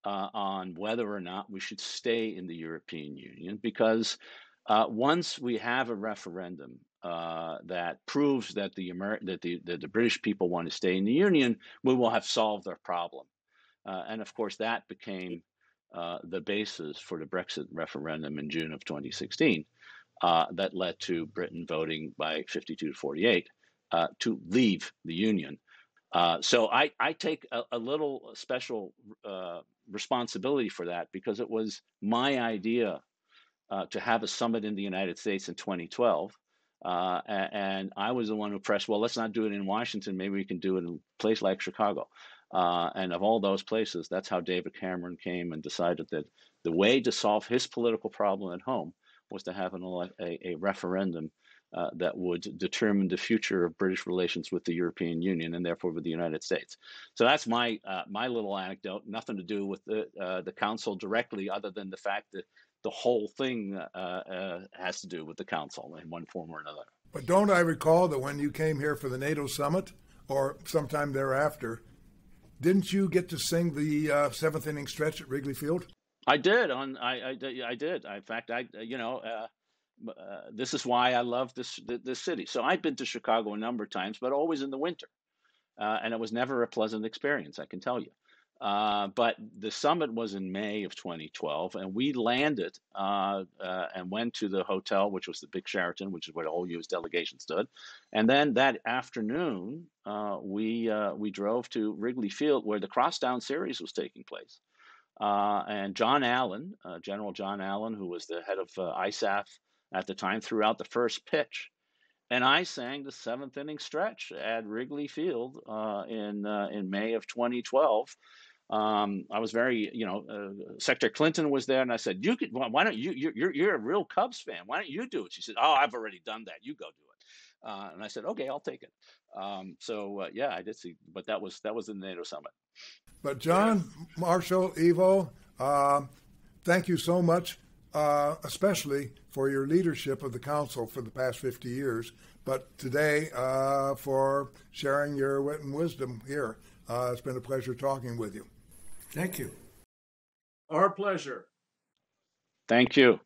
on whether or not we should stay in the European Union, because once we have a referendum that proves that the British people want to stay in the Union, we will have solved our problem. And of course, that became the basis for the Brexit referendum in June of 2016 that led to Britain voting by 52 to 48 to leave the Union. So I take a little special responsibility for that, because it was my idea to have a summit in the United States in 2012. And I was the one who pressed, well, let's not do it in Washington. Maybe we can do it in a place like Chicago. And of all those places, that's how David Cameron came and decided that the way to solve his political problem at home was to have a referendum that would determine the future of British relations with the European Union, and therefore with the United States. So that's my little anecdote. Nothing to do with the council directly, other than the fact that the whole thing has to do with the council in one form or another. But don't I recall that when you came here for the NATO summit, or sometime thereafter, didn't you get to sing the seventh inning stretch at Wrigley Field? I did. I did. In fact, this is why I love this city. So I've been to Chicago a number of times, but always in the winter, and it was never a pleasant experience, I can tell you. But the summit was in May of 2012, and we landed and went to the hotel, which was the big Sheraton, which is where the whole U.S. delegation stood. And then that afternoon, we drove to Wrigley Field, where the Crosstown Series was taking place. And John Allen, General John Allen, who was the head of ISAF at the time, threw out the first pitch. And I sang the seventh inning stretch at Wrigley Field in May of 2012. I was very, Secretary Clinton was there, and I said, why don't you're a real Cubs fan. Why don't you do it? She said, oh, I've already done that. You go do it. And I said, okay, I'll take it. Yeah, I did see, but that was the NATO summit. But John, Marshall, Ivo, thank you so much, especially for your leadership of the council for the past 50 years, but today for sharing your wit and wisdom here. It's been a pleasure talking with you. Thank you. Our pleasure. Thank you.